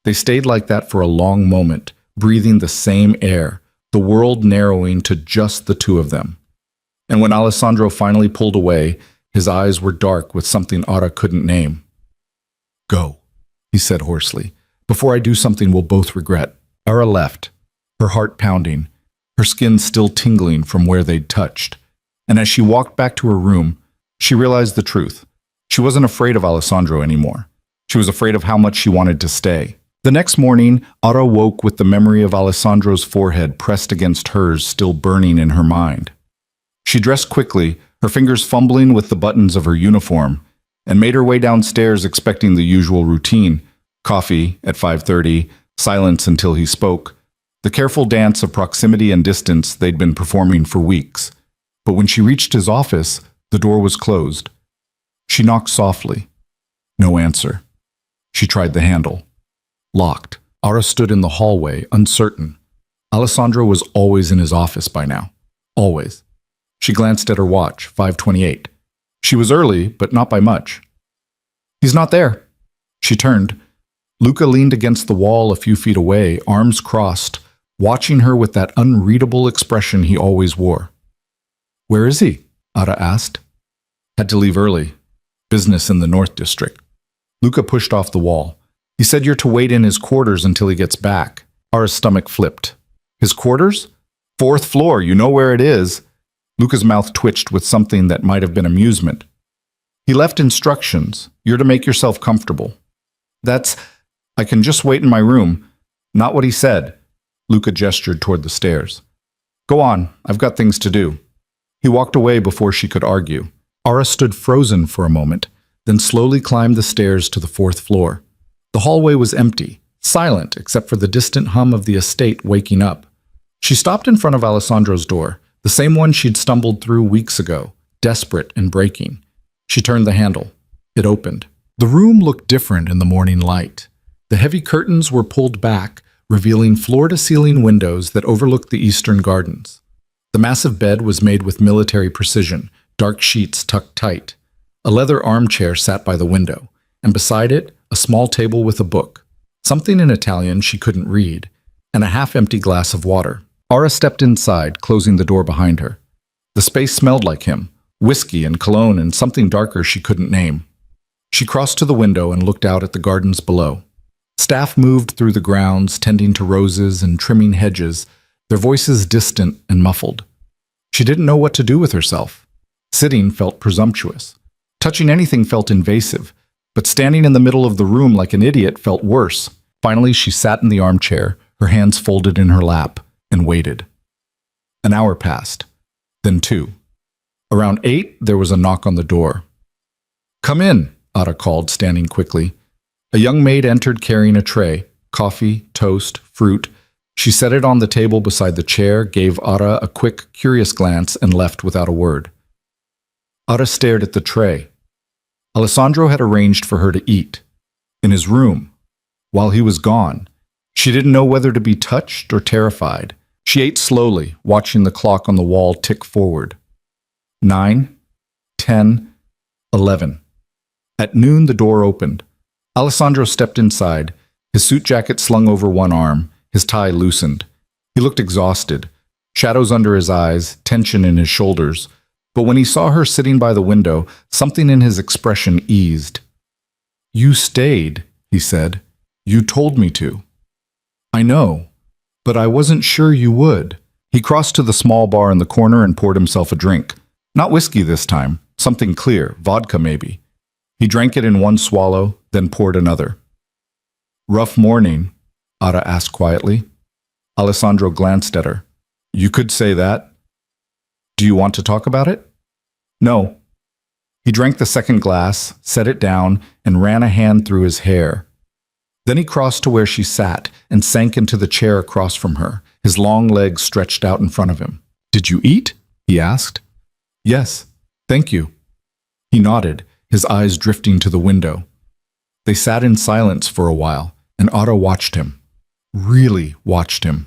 They stayed like that for a long moment, breathing the same air, the world narrowing to just the two of them. And when Alessandro finally pulled away, his eyes were dark with something Ada couldn't name. "Go," he said hoarsely. "Before I do something we'll both regret." Ara left, her heart pounding, her skin still tingling from where they'd touched. And as she walked back to her room, she realized the truth. She wasn't afraid of Alessandro anymore. She was afraid of how much she wanted to stay. The next morning, Ada woke with the memory of Alessandro's forehead pressed against hers still burning in her mind. She dressed quickly, her fingers fumbling with the buttons of her uniform, and made her way downstairs expecting the usual routine: coffee at 5:30, silence until he spoke, the careful dance of proximity and distance they'd been performing for weeks. But when she reached his office, the door was closed. She knocked softly. No answer. She tried the handle. Locked. Ara stood in the hallway, uncertain. Alessandro was always in his office by now. Always. She glanced at her watch, 5:28. She was early, but not by much. "He's not there." She turned. Luca leaned against the wall a few feet away, arms crossed, watching her with that unreadable expression he always wore. "Where is he?" Ada asked. "Had to leave early. Business in the North District." Luca pushed off the wall. "He said you're to wait in his quarters until he gets back." Ara's stomach flipped. "His quarters? 4th floor, you know where it is." Luca's mouth twitched with something that might have been amusement. "He left instructions. You're to make yourself comfortable." I can just wait in my room." "Not what he said." Luca gestured toward the stairs. "Go on, I've got things to do." He walked away before she could argue. Ara stood frozen for a moment, then slowly climbed the stairs to the 4th floor. The hallway was empty, silent except for the distant hum of the estate waking up. She stopped in front of Alessandro's door, the same one she'd stumbled through weeks ago, desperate and breaking. She turned the handle. It opened. The room looked different in the morning light. The heavy curtains were pulled back, revealing floor-to-ceiling windows that overlooked the eastern gardens. The massive bed was made with military precision, dark sheets tucked tight. A leather armchair sat by the window, and beside it, a small table with a book, something in Italian she couldn't read, and a half-empty glass of water. Ara stepped inside, closing the door behind her. The space smelled like him, whiskey and cologne and something darker she couldn't name. She crossed to the window and looked out at the gardens below. Staff moved through the grounds, tending to roses and trimming hedges, their voices distant and muffled. She didn't know what to do with herself. Sitting felt presumptuous. Touching anything felt invasive, but standing in the middle of the room like an idiot felt worse. Finally, she sat in the armchair, her hands folded in her lap, and waited. An hour passed, then 2. Around 8, there was a knock on the door. "Come in," Ada called, standing quickly. A young maid entered carrying a tray, coffee, toast, fruit, She set it on the table beside the chair, gave Ara a quick, curious glance, and left without a word. Ara stared at the tray. Alessandro had arranged for her to eat. In his room. While he was gone. She didn't know whether to be touched or terrified. She ate slowly, watching the clock on the wall tick forward. 9, 10, 11. At noon, the door opened. Alessandro stepped inside, his suit jacket slung over one arm, his tie loosened. He looked exhausted, shadows under his eyes, tension in his shoulders. But when he saw her sitting by the window, something in his expression eased. "You stayed," he said. "You told me to." "I know, but I wasn't sure you would." He crossed to the small bar in the corner and poured himself a drink. Not whiskey this time, something clear, vodka maybe. He drank it in one swallow, then poured another. "Rough morning?" Ara asked quietly. Alessandro glanced at her. "You could say that. Do you want to talk about it?" "No." He drank the second glass, set it down, and ran a hand through his hair. Then he crossed to where she sat and sank into the chair across from her, his long legs stretched out in front of him. "Did you eat?" he asked. "Yes, thank you." He nodded, his eyes drifting to the window. They sat in silence for a while, and Otto watched him. Really watched him.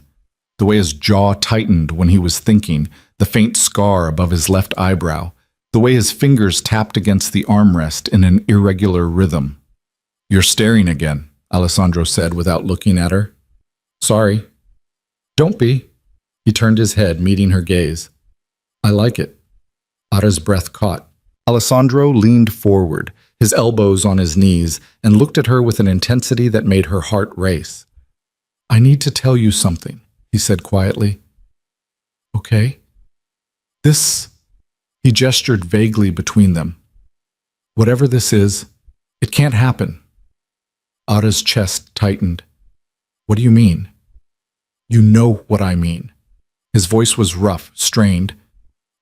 The way his jaw tightened when he was thinking, the faint scar above his left eyebrow, the way his fingers tapped against the armrest in an irregular rhythm. "You're staring again," Alessandro said without looking at her. "Sorry." "Don't be." He turned his head, meeting her gaze. "I like it." Ara's breath caught. Alessandro leaned forward, his elbows on his knees, and looked at her with an intensity that made her heart race. "I need to tell you something," he said quietly. "Okay." "This..." He gestured vaguely between them. "Whatever this is, it can't happen." Ara's chest tightened. "What do you mean?" "You know what I mean." His voice was rough, strained.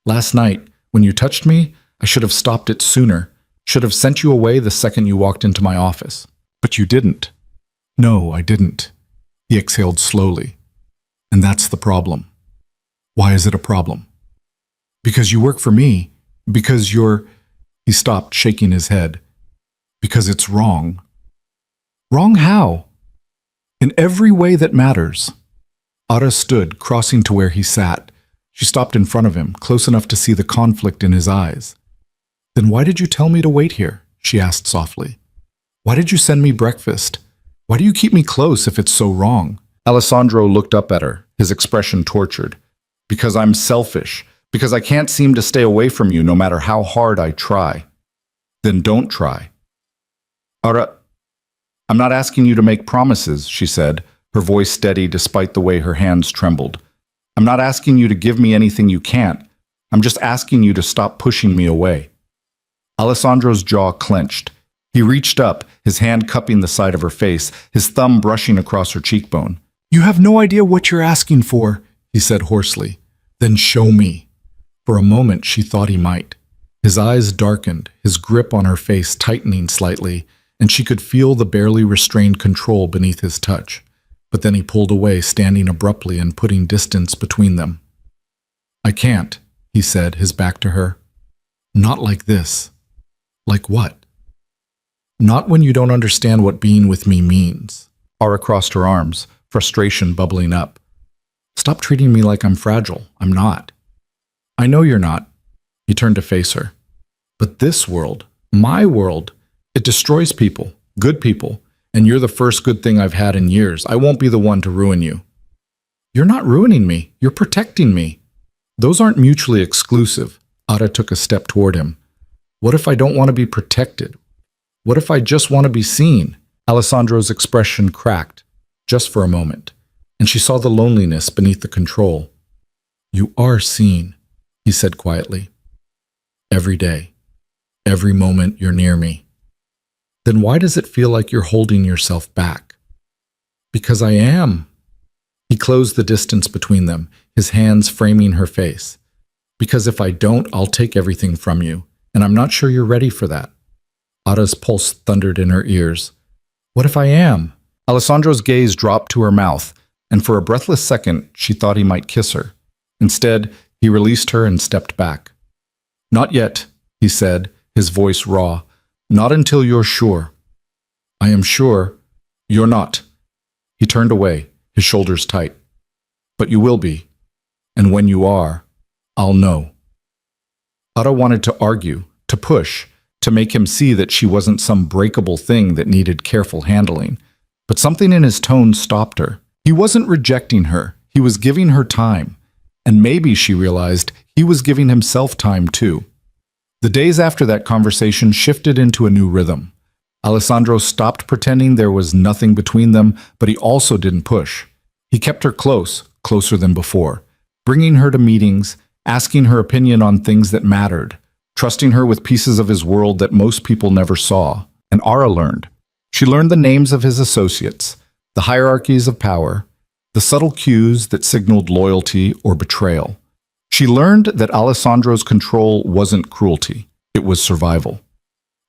"Last night, when you touched me, I should have stopped it sooner, should have sent you away the second you walked into my office. But you didn't." "No, I didn't." He exhaled slowly. "And that's the problem." "Why is it a problem?" "Because you work for me. Because you're..." He stopped, shaking his head. "Because it's wrong." "Wrong how?" "In every way that matters." Ara stood, crossing to where he sat. She stopped in front of him, close enough to see the conflict in his eyes. "Then why did you tell me to wait here?" she asked softly. "Why did you send me breakfast? Why do you keep me close if it's so wrong?" Alessandro looked up at her, his expression tortured. "Because I'm selfish. Because I can't seem to stay away from you no matter how hard I try." "Then don't try." "Ara, I'm not asking you to make promises," she said, her voice steady despite the way her hands trembled. "I'm not asking you to give me anything you can't. I'm just asking you to stop pushing me away." Alessandro's jaw clenched. He reached up, his hand cupping the side of her face, his thumb brushing across her cheekbone. "You have no idea what you're asking for," he said hoarsely. "Then show me." For a moment she thought he might. His eyes darkened, his grip on her face tightening slightly, and she could feel the barely restrained control beneath his touch. But then he pulled away, standing abruptly and putting distance between them. "I can't," he said, his back to her. "Not like this." "Like what?" "Not when you don't understand what being with me means." Ara crossed her arms, frustration bubbling up. "Stop treating me like I'm fragile. I'm not." "I know you're not." He turned to face her. "But this world, my world, it destroys people, good people, and you're the first good thing I've had in years. I won't be the one to ruin you." "You're not ruining me. You're protecting me." "Those aren't mutually exclusive." Ara took a step toward him. "What if I don't want to be protected? What if I just want to be seen?" Alessandro's expression cracked, just for a moment, and she saw the loneliness beneath the control. "You are seen," he said quietly. "Every day. Every moment you're near me." "Then why does it feel like you're holding yourself back?" "Because I am." He closed the distance between them, his hands framing her face. "Because if I don't, I'll take everything from you, and I'm not sure you're ready for that." Ara's pulse thundered in her ears. "What if I am?" Alessandro's gaze dropped to her mouth, and for a breathless second she thought he might kiss her. Instead, he released her and stepped back. "Not yet," he said, his voice raw. "Not until you're sure." "I am sure." "You're not." He turned away, his shoulders tight. "But you will be. And when you are, I'll know." Ada wanted to argue, to push, to make him see that she wasn't some breakable thing that needed careful handling. But something in his tone stopped her. He wasn't rejecting her, he was giving her time. And maybe, she realized, he was giving himself time too. The days after that conversation shifted into a new rhythm. Alessandro stopped pretending there was nothing between them, but he also didn't push. He kept her close, closer than before, bringing her to meetings, asking her opinion on things that mattered, trusting her with pieces of his world that most people never saw. And Ara learned. She learned the names of his associates, the hierarchies of power, the subtle cues that signaled loyalty or betrayal. She learned that Alessandro's control wasn't cruelty, it was survival.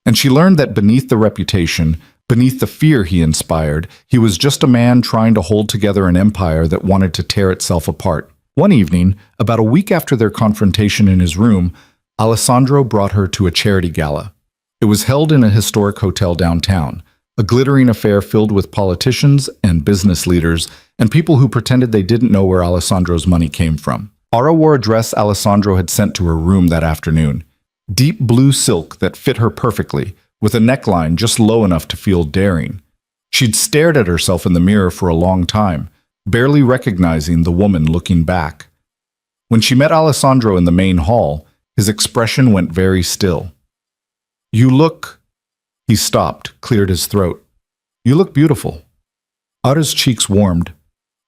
And she learned that beneath the reputation, beneath the fear he inspired, he was just a man trying to hold together an empire that wanted to tear itself apart. One evening, about a week after their confrontation in his room, Alessandro brought her to a charity gala. It was held in a historic hotel downtown, a glittering affair filled with politicians and business leaders and people who pretended they didn't know where Alessandro's money came from. Ara wore a dress Alessandro had sent to her room that afternoon. Deep blue silk that fit her perfectly, with a neckline just low enough to feel daring. She'd stared at herself in the mirror for a long time, barely recognizing the woman looking back. When she met Alessandro in the main hall, his expression went very still. "You look..." He stopped, cleared his throat. "You look beautiful." Ara's cheeks warmed.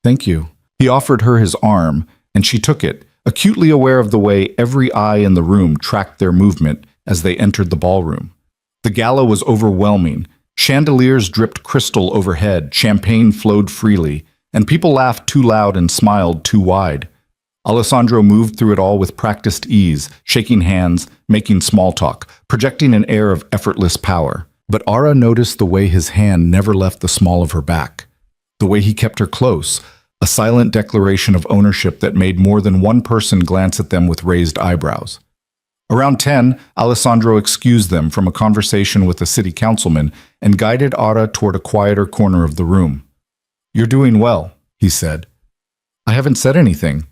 "Thank you." He offered her his arm, and she took it, acutely aware of the way every eye in the room tracked their movement as they entered the ballroom. The gala was overwhelming. Chandeliers dripped crystal overhead, champagne flowed freely, and people laughed too loud and smiled too wide. Alessandro moved through it all with practiced ease, shaking hands, making small talk, projecting an air of effortless power. But Ara noticed the way his hand never left the small of her back, the way he kept her close, a silent declaration of ownership that made more than one person glance at them with raised eyebrows. Around 10, Alessandro excused them from a conversation with a city councilman and guided Ara toward a quieter corner of the room. "You're doing well," he said. "I haven't said anything."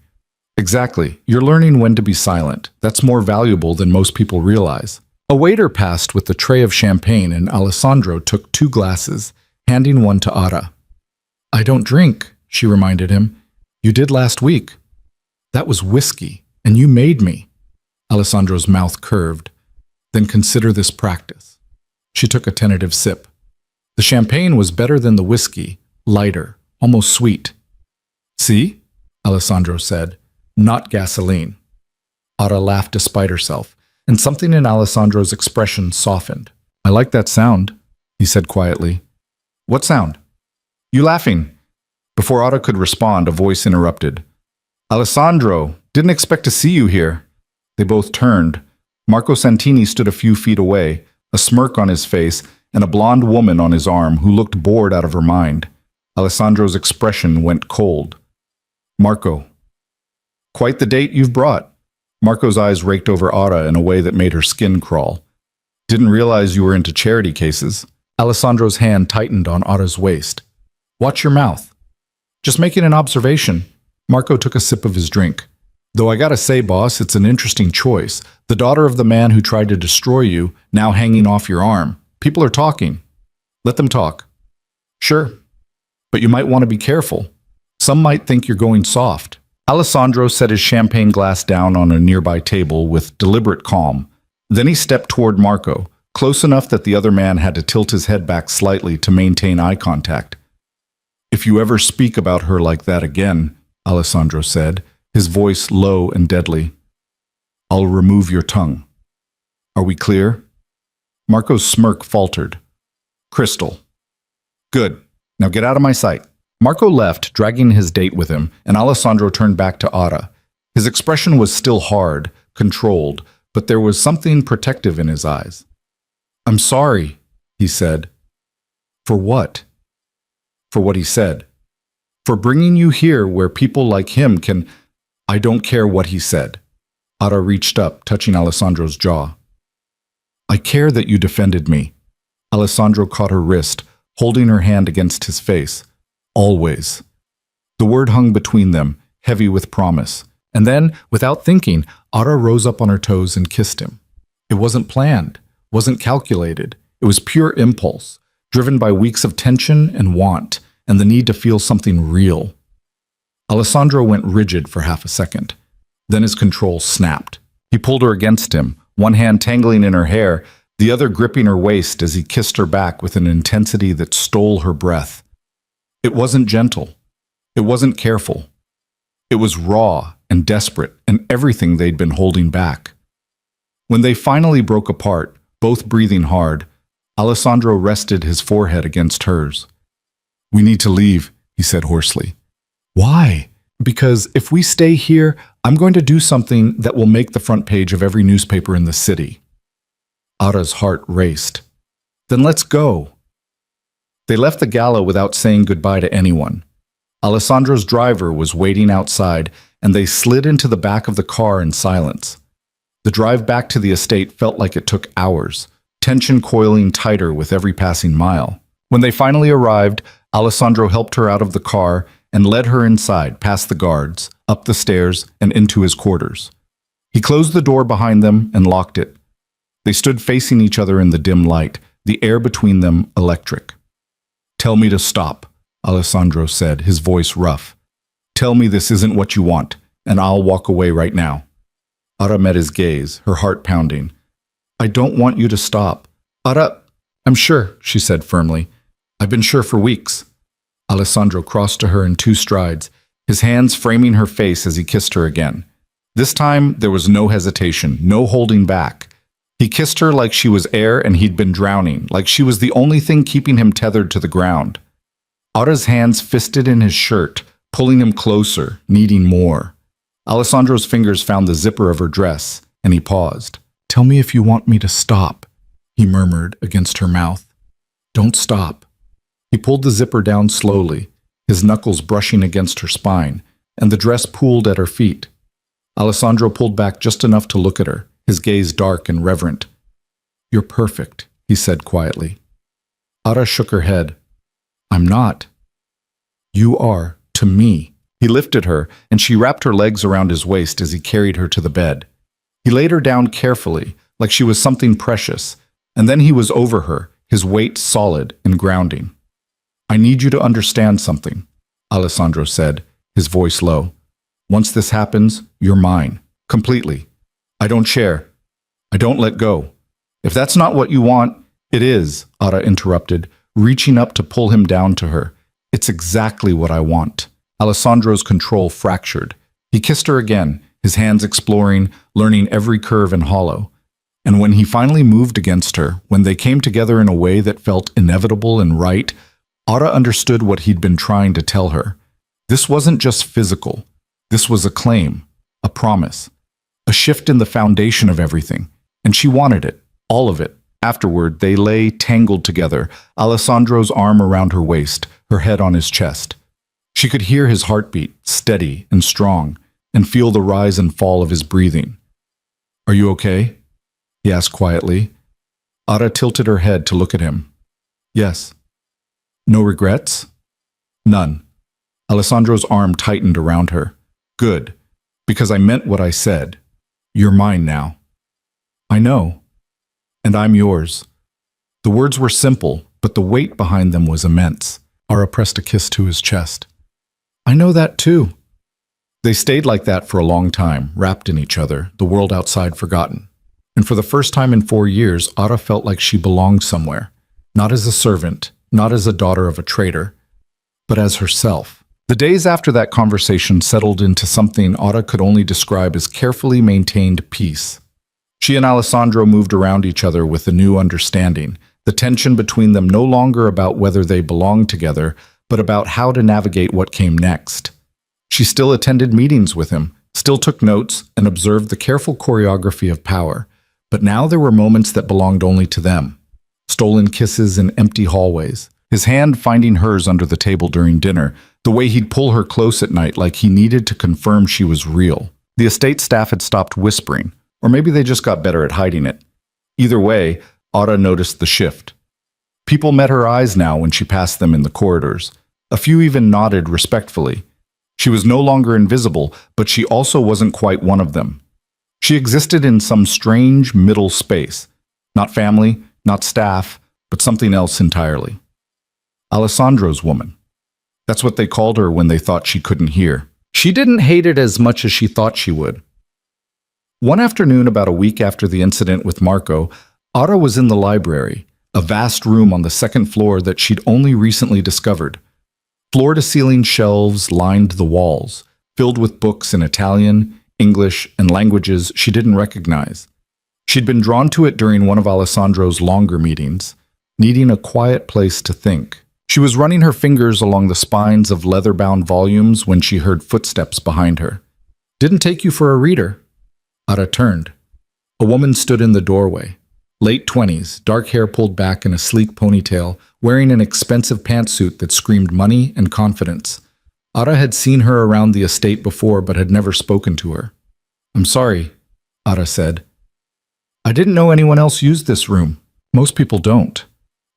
"Exactly. You're learning when to be silent. That's more valuable than most people realize." A waiter passed with a tray of champagne and Alessandro took 2 glasses, handing one to Ara. "I don't drink," she reminded him. "You did last week." "That was whiskey, and you made me." Alessandro's mouth curved. "Then consider this practice." She took a tentative sip. The champagne was better than the whiskey, lighter, almost sweet. "See?" Alessandro said. "Not gasoline." Ara laughed despite herself, and something in Alessandro's expression softened. "I like that sound," he said quietly. "What sound?" "You laughing." Before Ara could respond, a voice interrupted. "Alessandro, didn't expect to see you here." They both turned. Marco Santini stood a few feet away, a smirk on his face, and a blonde woman on his arm who looked bored out of her mind. Alessandro's expression went cold. "Marco." "Quite the date you've brought." Marco's eyes raked over Ara in a way that made her skin crawl. "Didn't realize you were into charity cases." Alessandro's hand tightened on Ara's waist. "Watch your mouth." "Just making an observation." Marco took a sip of his drink. "Though I gotta say, boss, it's an interesting choice. The daughter of the man who tried to destroy you, now hanging off your arm. People are talking." "Let them talk." "Sure. But you might want to be careful. Some might think you're going soft." Alessandro set his champagne glass down on a nearby table with deliberate calm. Then he stepped toward Marco, close enough that the other man had to tilt his head back slightly to maintain eye contact. "If you ever speak about her like that again," Alessandro said, his voice low and deadly, "I'll remove your tongue. Are we clear?" Marco's smirk faltered. "Crystal." "Good. Now get out of my sight." Marco left, dragging his date with him, and Alessandro turned back to Ara. His expression was still hard, controlled, but there was something protective in his eyes. "I'm sorry," he said. "For what?" "For what he said." For bringing you here where people like him can... I don't care what he said. Ada reached up, touching Alessandro's jaw. I care that you defended me. Alessandro caught her wrist, holding her hand against his face. Always. The word hung between them, heavy with promise. And then, without thinking, Ada rose up on her toes and kissed him. It wasn't planned, wasn't calculated. It was pure impulse, driven by weeks of tension and want, and the need to feel something real. Alessandro went rigid for half a second. Then his control snapped. He pulled her against him, one hand tangling in her hair, the other gripping her waist as he kissed her back with an intensity that stole her breath. It wasn't gentle. It wasn't careful. It was raw and desperate and everything they'd been holding back. When they finally broke apart, both breathing hard, Alessandro rested his forehead against hers. We need to leave, he said hoarsely. Why? Because if we stay here, I'm going to do something that will make the front page of every newspaper in the city. Ada's heart raced. Then let's go. They left the gala without saying goodbye to anyone. Alessandro's driver was waiting outside, and they slid into the back of the car in silence. The drive back to the estate felt like it took hours, tension coiling tighter with every passing mile. When they finally arrived, Alessandro helped her out of the car and led her inside, past the guards, up the stairs, and into his quarters. He closed the door behind them and locked it. They stood facing each other in the dim light, the air between them electric. Tell me to stop, Alessandro said, his voice rough. Tell me this isn't what you want, and I'll walk away right now. Ada met his gaze, her heart pounding. I don't want you to stop. Ada, I'm sure, she said firmly. I've been sure for weeks. Alessandro crossed to her in 2 strides, his hands framing her face as he kissed her again. This time, there was no hesitation, no holding back. He kissed her like she was air and he'd been drowning, like she was the only thing keeping him tethered to the ground. Ada's hands fisted in his shirt, pulling him closer, needing more. Alessandro's fingers found the zipper of her dress, and he paused. Tell me if you want me to stop, he murmured against her mouth. Don't stop. He pulled the zipper down slowly, his knuckles brushing against her spine, and the dress pooled at her feet. Alessandro pulled back just enough to look at her, his gaze dark and reverent. You're perfect, he said quietly. Ada shook her head. I'm not. You are, to me. He lifted her, and she wrapped her legs around his waist as he carried her to the bed. He laid her down carefully, like she was something precious, and then he was over her, his weight solid and grounding. I need you to understand something, Alessandro said, his voice low. Once this happens, you're mine, completely. I don't share. I don't let go. If that's not what you want, it is, Ada interrupted, reaching up to pull him down to her. It's exactly what I want. Alessandro's control fractured. He kissed her again, his hands exploring, learning every curve and hollow. And when he finally moved against her, when they came together in a way that felt inevitable and right, Ada understood what he'd been trying to tell her. This wasn't just physical. This was a claim, a promise, a shift in the foundation of everything. And she wanted it, all of it. Afterward, they lay tangled together, Alessandro's arm around her waist, her head on his chest. She could hear his heartbeat, steady and strong, and feel the rise and fall of his breathing. Are you okay? He asked quietly. Ada tilted her head to look at him. Yes. No regrets? None. Alessandro's arm tightened around her. Good, because I meant what I said. You're mine now. I know. And I'm yours. The words were simple, but the weight behind them was immense. Ara pressed a kiss to his chest. I know that too. They stayed like that for a long time, wrapped in each other, the world outside forgotten. And for the first time in 4 years, Ada felt like she belonged somewhere. Not as a servant, not as a daughter of a traitor, but as herself. The days after that conversation settled into something Ada could only describe as carefully maintained peace. She and Alessandro moved around each other with a new understanding, the tension between them no longer about whether they belonged together, but about how to navigate what came next. She still attended meetings with him, still took notes, and observed the careful choreography of power. But now there were moments that belonged only to them. Stolen kisses in empty hallways, his hand finding hers under the table during dinner, the way he'd pull her close at night like he needed to confirm she was real. The estate staff had stopped whispering, or maybe they just got better at hiding it. Either way, Ada noticed the shift. People met her eyes now when she passed them in the corridors. A few even nodded respectfully. She was no longer invisible, but she also wasn't quite one of them. She existed in some strange middle space. Not family, not staff, but something else entirely. Alessandro's woman. That's what they called her when they thought she couldn't hear. She didn't hate it as much as she thought she would. One afternoon, about a week after the incident with Marco, Ada was in the library, a vast room on the second floor that she'd only recently discovered. Floor-to-ceiling shelves lined the walls, filled with books in Italian, English, and languages she didn't recognize. She'd been drawn to it during one of Alessandro's longer meetings, needing a quiet place to think. She was running her fingers along the spines of leather-bound volumes when she heard footsteps behind her. "Didn't take you for a reader." Ada turned. A woman stood in the doorway. Late 20s, dark hair pulled back in a sleek ponytail, wearing an expensive pantsuit that screamed money and confidence. Ada had seen her around the estate before but had never spoken to her. "I'm sorry," Ada said. "I didn't know anyone else used this room. Most people don't."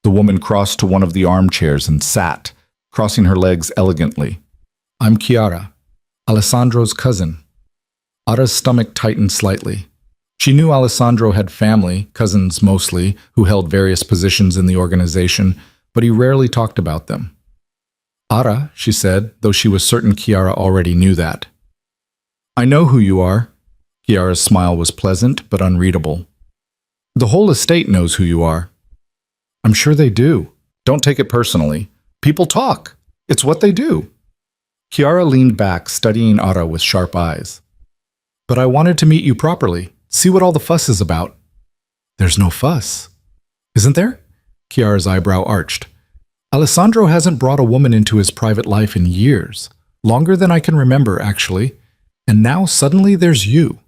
The woman crossed to one of the armchairs and sat, crossing her legs elegantly. "I'm Chiara, Alessandro's cousin." Ada's stomach tightened slightly. She knew Alessandro had family, cousins mostly, who held various positions in the organization, but he rarely talked about them. "Ada," she said, though she was certain Chiara already knew that. "I know who you are." Chiara's smile was pleasant but unreadable. "The whole estate knows who you are." "I'm sure they do. Don't take it personally. People talk. It's what they do." Chiara leaned back, studying Ada with sharp eyes. "But I wanted to meet you properly. See what all the fuss is about." "There's no fuss." "Isn't there?" Chiara's eyebrow arched. "Alessandro hasn't brought a woman into his private life in years. Longer than I can remember, actually. And now suddenly there's you.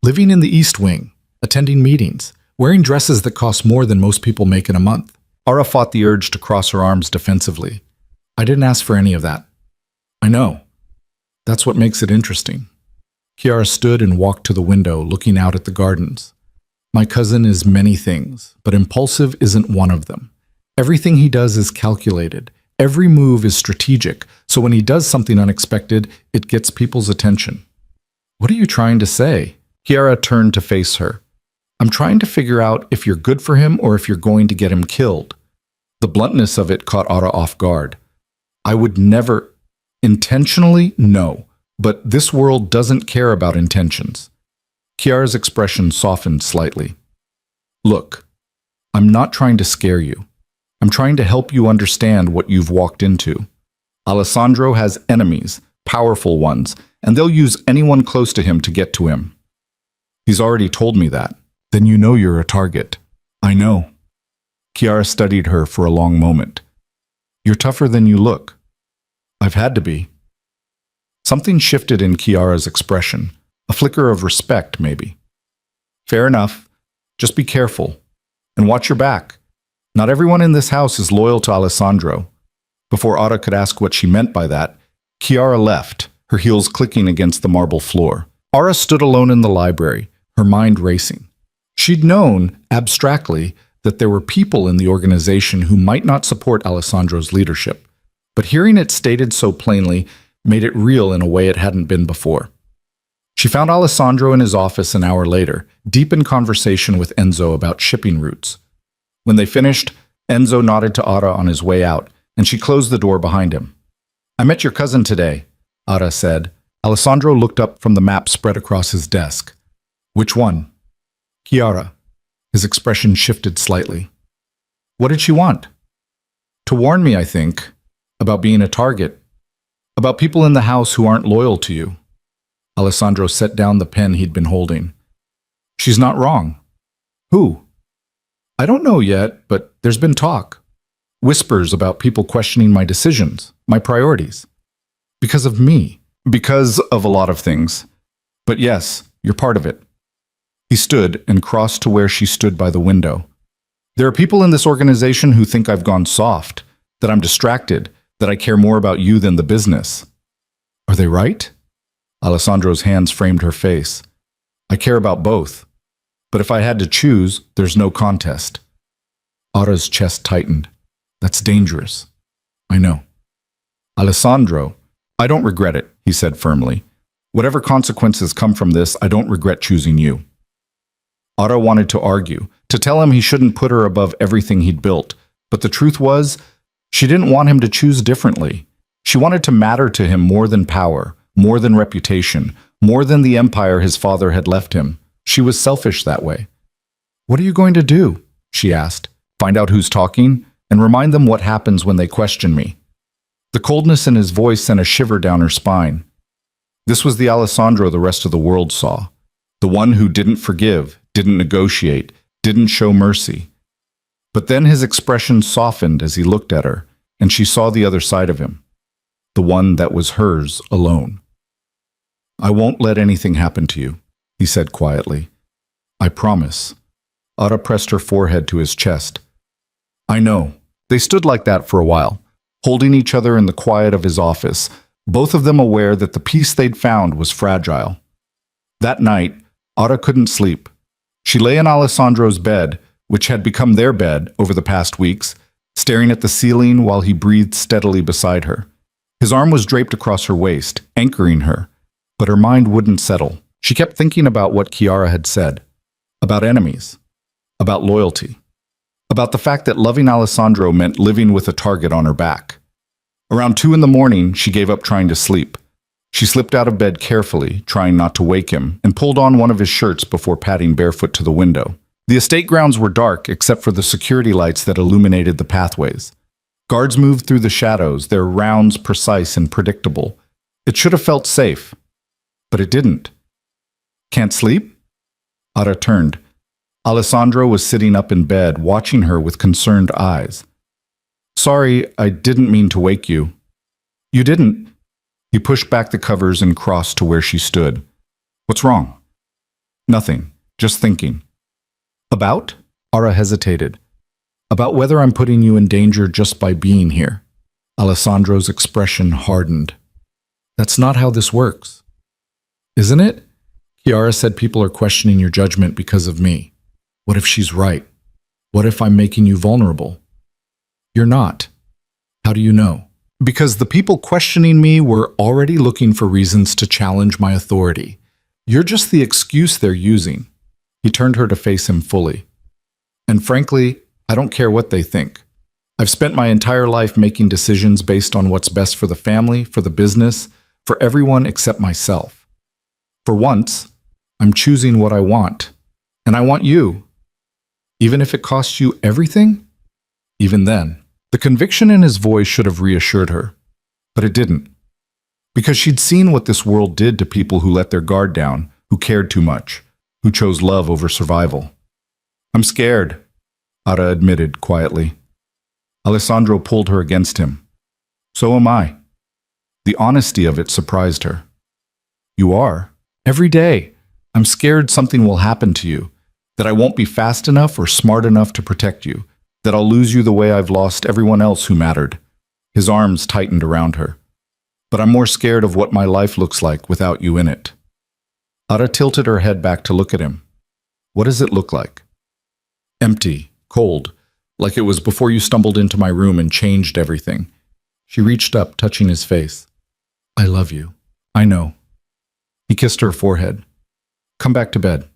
Living in the East Wing, attending meetings, wearing dresses that cost more than most people make in a month." Ada fought the urge to cross her arms defensively. "I didn't ask for any of that." "I know. That's what makes it interesting." Chiara stood and walked to the window, looking out at the gardens. "My cousin is many things, but impulsive isn't one of them. Everything he does is calculated. Every move is strategic, so when he does something unexpected, it gets people's attention." "What are you trying to say?" Chiara turned to face her. "I'm trying to figure out if you're good for him or if you're going to get him killed." The bluntness of it caught Ada off guard. "I would never... Intentionally, no. But this world doesn't care about intentions." Chiara's expression softened slightly. "Look, I'm not trying to scare you. I'm trying to help you understand what you've walked into. Alessandro has enemies, powerful ones, and they'll use anyone close to him to get to him. He's already told me that. Then you know you're a target." "I know." Chiara studied her for a long moment. "You're tougher than you look." "I've had to be." Something shifted in Chiara's expression, a flicker of respect, maybe. "Fair enough. Just be careful. And watch your back. Not everyone in this house is loyal to Alessandro." Before Ada could ask what she meant by that, Chiara left, her heels clicking against the marble floor. Ada stood alone in the library, her mind racing. She'd known, abstractly, that there were people in the organization who might not support Alessandro's leadership, but hearing it stated so plainly made it real in a way it hadn't been before. She found Alessandro in his office an hour later, deep in conversation with Enzo about shipping routes. When they finished, Enzo nodded to Ada on his way out, and she closed the door behind him. "I met your cousin today," Ada said. Alessandro looked up from the map spread across his desk. "Which one?" "Chiara." His expression shifted slightly. "What did she want?" "To warn me, I think, about being a target. About people in the house who aren't loyal to you." Alessandro set down the pen he'd been holding. "She's not wrong." "Who?" "I don't know yet, but there's been talk. Whispers about people questioning my decisions, my priorities. Because of me. Because of a lot of things. But yes, you're part of it." He stood and crossed to where she stood by the window. "There are people in this organization who think I've gone soft, that I'm distracted, that I care more about you than the business. Are they right? Alessandro's hands framed her face. I care about both. But if I had to choose, there's no contest. Ara's chest tightened. That's dangerous. I know. Alessandro, I don't regret it, he said firmly. Whatever consequences come from this, I don't regret choosing you. Ara wanted to argue, to tell him he shouldn't put her above everything he'd built, but the truth was, she didn't want him to choose differently. She wanted to matter to him more than power, more than reputation, more than the empire his father had left him. She was selfish that way. What are you going to do? She asked. Find out who's talking, and remind them what happens when they question me. The coldness in his voice sent a shiver down her spine. This was the Alessandro the rest of the world saw. The one who didn't forgive, didn't negotiate, didn't show mercy. But then his expression softened as he looked at her, and she saw the other side of him. The one that was hers alone. I won't let anything happen to you, he said quietly. I promise. Ara pressed her forehead to his chest. I know. They stood like that for a while, holding each other in the quiet of his office, both of them aware that the peace they'd found was fragile. That night, Ara couldn't sleep. She lay in Alessandro's bed, which had become their bed over the past weeks, staring at the ceiling while he breathed steadily beside her. His arm was draped across her waist, anchoring her, but her mind wouldn't settle. She kept thinking about what Chiara had said, about enemies, about loyalty, about the fact that loving Alessandro meant living with a target on her back. Around 2 a.m, she gave up trying to sleep. She slipped out of bed carefully, trying not to wake him, and pulled on one of his shirts before padding barefoot to the window. The estate grounds were dark except for the security lights that illuminated the pathways. Guards moved through the shadows, their rounds precise and predictable. It should have felt safe, but it didn't. Can't sleep? Ara turned. Alessandro was sitting up in bed, watching her with concerned eyes. Sorry, I didn't mean to wake you. You didn't. He pushed back the covers and crossed to where she stood. What's wrong? Nothing. Just thinking. About? Ara hesitated. About whether I'm putting you in danger just by being here. Alessandro's expression hardened. That's not how this works. Isn't it? Chiara said people are questioning your judgment because of me. What if she's right? What if I'm making you vulnerable? You're not. How do you know? Because the people questioning me were already looking for reasons to challenge my authority. You're just the excuse they're using. He turned her to face him fully. And frankly, I don't care what they think. I've spent my entire life making decisions based on what's best for the family, for the business, for everyone except myself. For once, I'm choosing what I want. And I want you. Even if it costs you everything? Even then. The conviction in his voice should have reassured her. But it didn't. Because she'd seen what this world did to people who let their guard down, who cared too much, who chose love over survival. I'm scared, Ara admitted quietly. Alessandro pulled her against him. So am I. The honesty of it surprised her. You are? Every day. I'm scared something will happen to you, that I won't be fast enough or smart enough to protect you, that I'll lose you the way I've lost everyone else who mattered. His arms tightened around her. But I'm more scared of what my life looks like without you in it. Ara tilted her head back to look at him. What does it look like? Empty, cold, like it was before you stumbled into my room and changed everything. She reached up, touching his face. I love you. I know. He kissed her forehead. Come back to bed.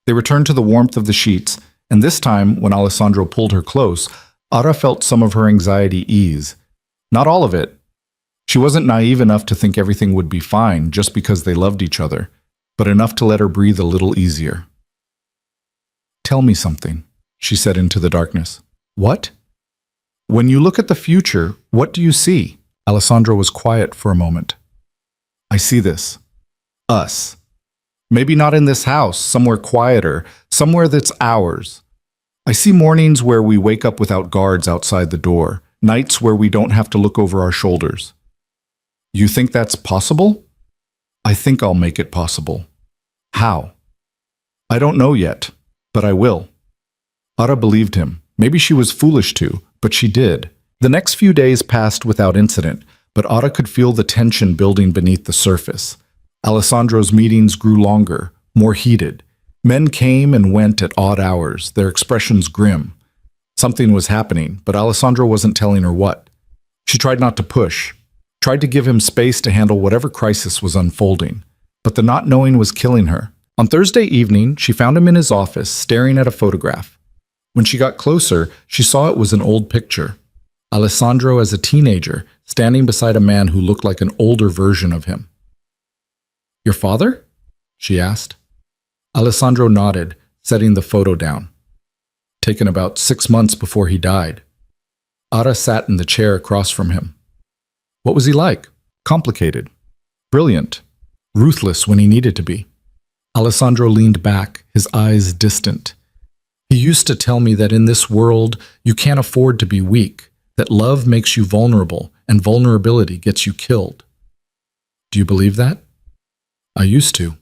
They returned to the warmth of the sheets, and this time, when Alessandro pulled her close, Ara felt some of her anxiety ease. Not all of it. She wasn't naive enough to think everything would be fine just because they loved each other, but enough to let her breathe a little easier. Tell me something, she said into the darkness. What? When you look at the future, what do you see? Alessandro was quiet for a moment. I see this. Us. Maybe not in this house, somewhere quieter, somewhere that's ours. I see mornings where we wake up without guards outside the door, nights where we don't have to look over our shoulders. You think that's possible? I think I'll make it possible. How? I don't know yet, but I will. Ara believed him. Maybe she was foolish to, but she did. The next few days passed without incident, but Ada could feel the tension building beneath the surface. Alessandro's meetings grew longer, more heated. Men came and went at odd hours, their expressions grim. Something was happening, but Alessandro wasn't telling her what. She tried not to push, tried to give him space to handle whatever crisis was unfolding. But the not knowing was killing her. On Thursday evening, she found him in his office, staring at a photograph. When she got closer, she saw it was an old picture. Alessandro as a teenager, standing beside a man who looked like an older version of him. "Your father?" she asked. Alessandro nodded, setting the photo down. Taken about 6 months before he died. Ada sat in the chair across from him. What was he like? Complicated. Brilliant. Ruthless when he needed to be. Alessandro leaned back, his eyes distant. He used to tell me that in this world, you can't afford to be weak, that love makes you vulnerable, and vulnerability gets you killed. Do you believe that? I used to.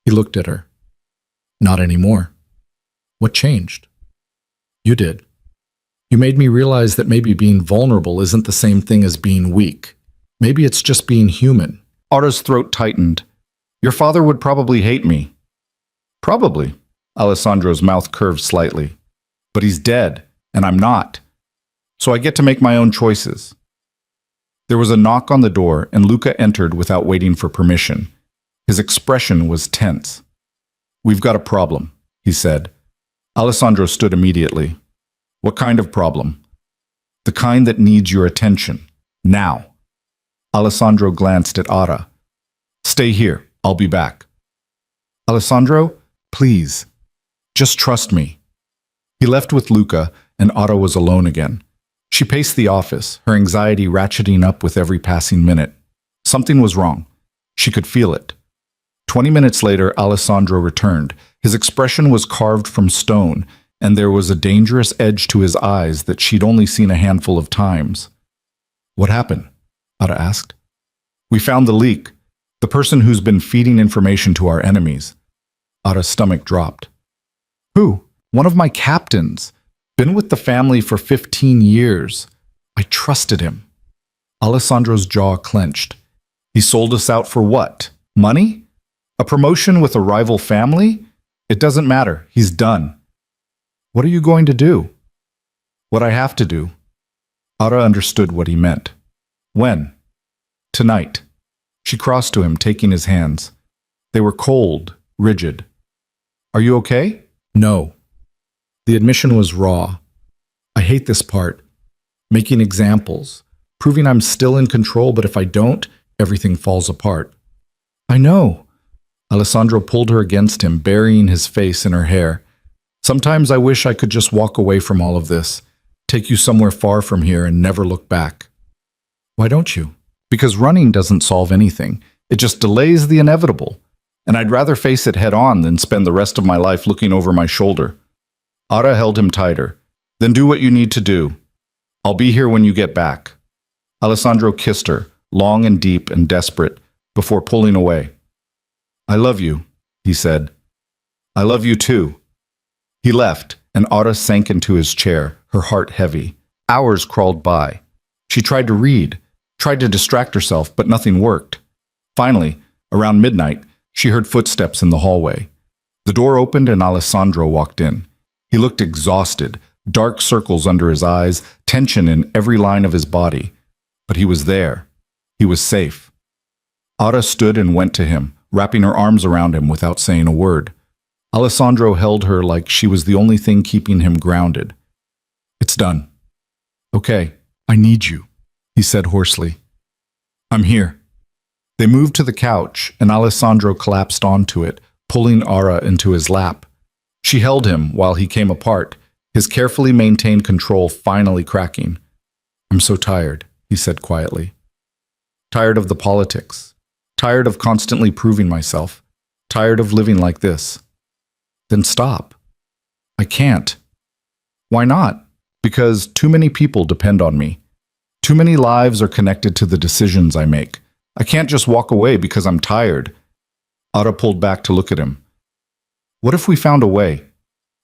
He looked at her. Not anymore. What changed? You did. You made me realize that maybe being vulnerable isn't the same thing as being weak. Maybe it's just being human. Ada's throat tightened. Your father would probably hate me. Probably. Alessandro's mouth curved slightly. But he's dead, and I'm not. So I get to make my own choices. There was a knock on the door, and Luca entered without waiting for permission. His expression was tense. We've got a problem, he said. Alessandro stood immediately. What kind of problem? The kind that needs your attention. Now. Alessandro glanced at Ada. Stay here. I'll be back. Alessandro, please. Just trust me. He left with Luca, and Ada was alone again. She paced the office, her anxiety ratcheting up with every passing minute. Something was wrong. She could feel it. 20 minutes later, Alessandro returned. His expression was carved from stone, and there was a dangerous edge to his eyes that she'd only seen a handful of times. What happened? Ada asked. We found the leak. The person who's been feeding information to our enemies. Ada's stomach dropped. Who? One of my captains. Been with the family for 15 years. I trusted him. Alessandro's jaw clenched. He sold us out for what? Money? A promotion with a rival family? It doesn't matter. He's done. What are you going to do? What I have to do. Ada understood what he meant. When? Tonight. She crossed to him, taking his hands. They were cold, rigid. Are you okay? No. The admission was raw. I hate this part. Making examples. Proving I'm still in control, but if I don't, everything falls apart. I know. Alessandro pulled her against him, burying his face in her hair. Sometimes I wish I could just walk away from all of this, take you somewhere far from here and never look back. Why don't you? Because running doesn't solve anything. It just delays the inevitable. And I'd rather face it head on than spend the rest of my life looking over my shoulder. Ada held him tighter. Then do what you need to do. I'll be here when you get back. Alessandro kissed her, long and deep and desperate, before pulling away. I love you, he said. I love you too. He left, and Ada sank into his chair, her heart heavy. Hours crawled by. She tried to read, tried to distract herself, but nothing worked. Finally, around midnight, she heard footsteps in the hallway. The door opened and Alessandro walked in. He looked exhausted, dark circles under his eyes, tension in every line of his body. But he was there. He was safe. Ada stood and went to him, wrapping her arms around him without saying a word. Alessandro held her like she was the only thing keeping him grounded. It's done. Okay, I need you, he said hoarsely. I'm here. They moved to the couch, and Alessandro collapsed onto it, pulling Ada into his lap. She held him while he came apart, his carefully maintained control finally cracking. I'm so tired, he said quietly. Tired of the politics. Tired of constantly proving myself. Tired of living like this. Then stop. I can't. Why not? Because too many people depend on me. Too many lives are connected to the decisions I make. I can't just walk away because I'm tired. Ada pulled back to look at him. What if we found a way?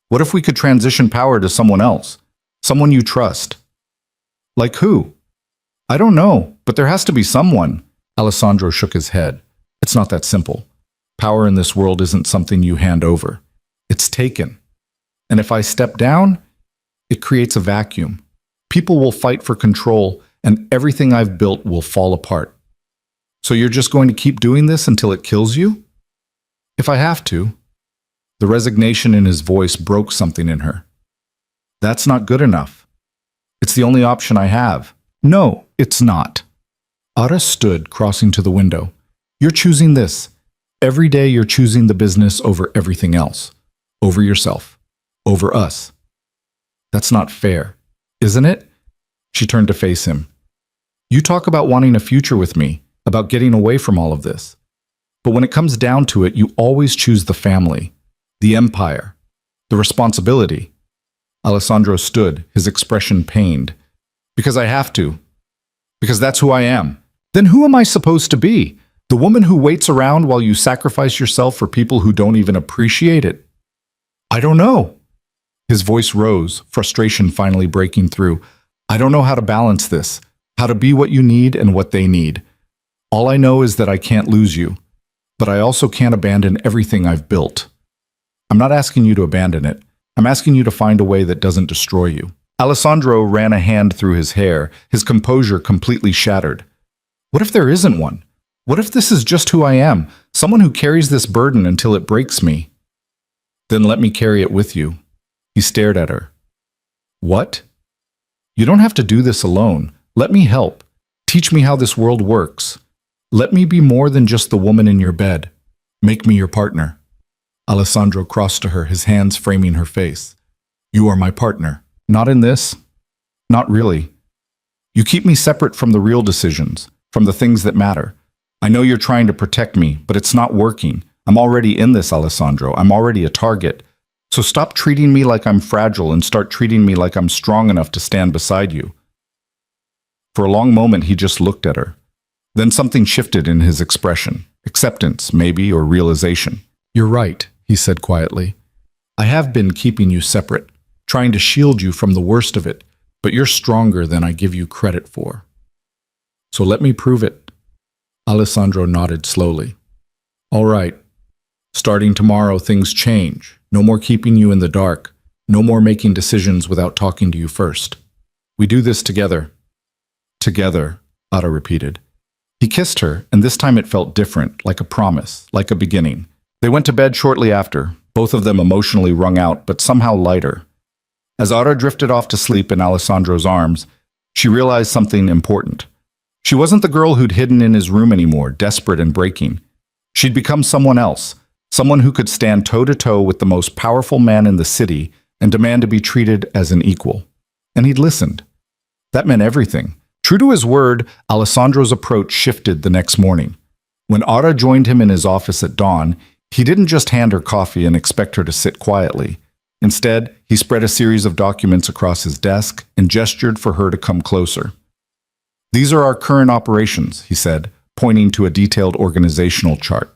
What if we could transition power to someone else? Someone you trust? Like who? I don't know, but there has to be someone. Alessandro shook his head. It's not that simple. Power in this world isn't something you hand over. It's taken. And if I step down, it creates a vacuum. People will fight for control, and everything I've built will fall apart. So you're just going to keep doing this until it kills you? If I have to. The resignation in his voice broke something in her. That's not good enough. It's the only option I have. No, it's not. Ara stood, crossing to the window. You're choosing this. Every day you're choosing the business over everything else. Over yourself. Over us. That's not fair, isn't it? She turned to face him. You talk about wanting a future with me, about getting away from all of this. But when it comes down to it, you always choose the family, the empire, the responsibility. Alessandro stood, his expression pained. Because I have to. Because that's who I am. Then who am I supposed to be? The woman who waits around while you sacrifice yourself for people who don't even appreciate it? I don't know. His voice rose, frustration finally breaking through. I don't know how to balance this, how to be what you need and what they need. All I know is that I can't lose you, but I also can't abandon everything I've built. I'm not asking you to abandon it. I'm asking you to find a way that doesn't destroy you. Alessandro ran a hand through his hair, his composure completely shattered. What if there isn't one? What if this is just who I am, someone who carries this burden until it breaks me? Then let me carry it with you. He stared at her. What? You don't have to do this alone. Let me help. Teach me how this world works. Let me be more than just the woman in your bed. Make me your partner. Alessandro crossed to her, his hands framing her face. You are my partner. Not in this. Not really. You keep me separate from the real decisions, from the things that matter. I know you're trying to protect me, but it's not working. I'm already in this, Alessandro. I'm already a target. So stop treating me like I'm fragile and start treating me like I'm strong enough to stand beside you. For a long moment, he just looked at her. Then something shifted in his expression. Acceptance, maybe, or realization. You're right, he said quietly. I have been keeping you separate, trying to shield you from the worst of it, but you're stronger than I give you credit for. So let me prove it. Alessandro nodded slowly. All right. Starting tomorrow, things change. No more keeping you in the dark. No more making decisions without talking to you first. We do this together. Together, Ada repeated. He kissed her, and this time it felt different, like a promise, like a beginning. They went to bed shortly after, both of them emotionally wrung out, but somehow lighter. As Ada drifted off to sleep in Alessandro's arms, she realized something important. She wasn't the girl who'd hidden in his room anymore, desperate and breaking. She'd become someone else, someone who could stand toe-to-toe with the most powerful man in the city and demand to be treated as an equal. And he'd listened. That meant everything. True to his word, Alessandro's approach shifted the next morning. When Ada joined him in his office at dawn, he didn't just hand her coffee and expect her to sit quietly. Instead, he spread a series of documents across his desk and gestured for her to come closer. These are our current operations, he said, pointing to a detailed organizational chart.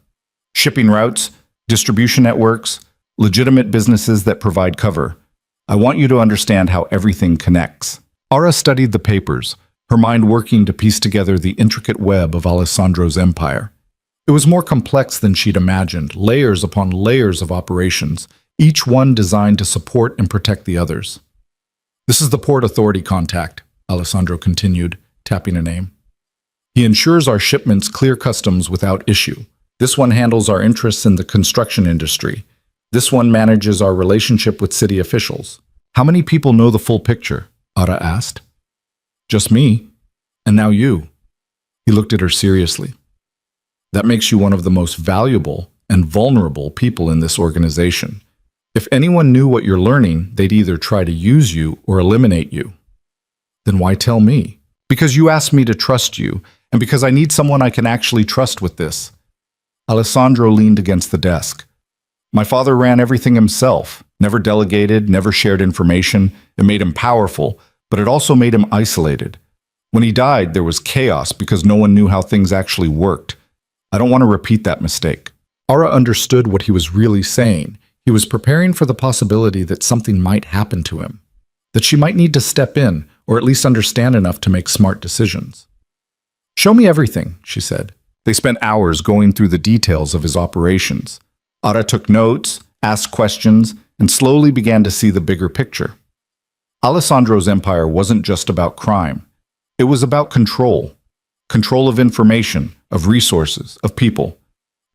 Shipping routes, distribution networks, legitimate businesses that provide cover. I want you to understand how everything connects. Ara studied the papers, her mind working to piece together the intricate web of Alessandro's empire. It was more complex than she'd imagined, layers upon layers of operations, each one designed to support and protect the others. This is the Port Authority contact, Alessandro continued, tapping a name. He ensures our shipments clear customs without issue. This one handles our interests in the construction industry. This one manages our relationship with city officials. How many people know the full picture? Ada asked. Just me. And now you. He looked at her seriously. That makes you one of the most valuable and vulnerable people in this organization. If anyone knew what you're learning, they'd either try to use you or eliminate you. Then why tell me? Because you asked me to trust you, and because I need someone I can actually trust with this. Alessandro leaned against the desk. My father ran everything himself, never delegated, never shared information. It made him powerful, but it also made him isolated. When he died, there was chaos because no one knew how things actually worked. I don't want to repeat that mistake. Ara understood what he was really saying. He was preparing for the possibility that something might happen to him, that she might need to step in, or at least understand enough to make smart decisions. Show me everything, she said. They spent hours going through the details of his operations. Ara took notes, asked questions, and slowly began to see the bigger picture. Alessandro's empire wasn't just about crime. It was about control. Control of information, of resources, of people.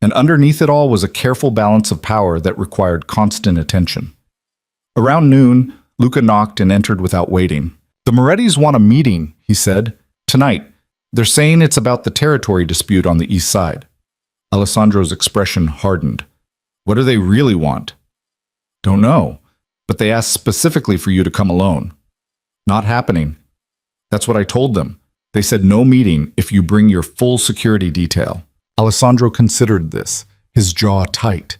And underneath it all was a careful balance of power that required constant attention. Around noon, Luca knocked and entered without waiting. "The Morettis want a meeting," he said. "Tonight. They're saying it's about the territory dispute on the east side." Alessandro's expression hardened. "What do they really want?" "Don't know, but they asked specifically for you to come alone." "Not happening." "That's what I told them. They said no meeting if you bring your full security detail." Alessandro considered this, his jaw tight.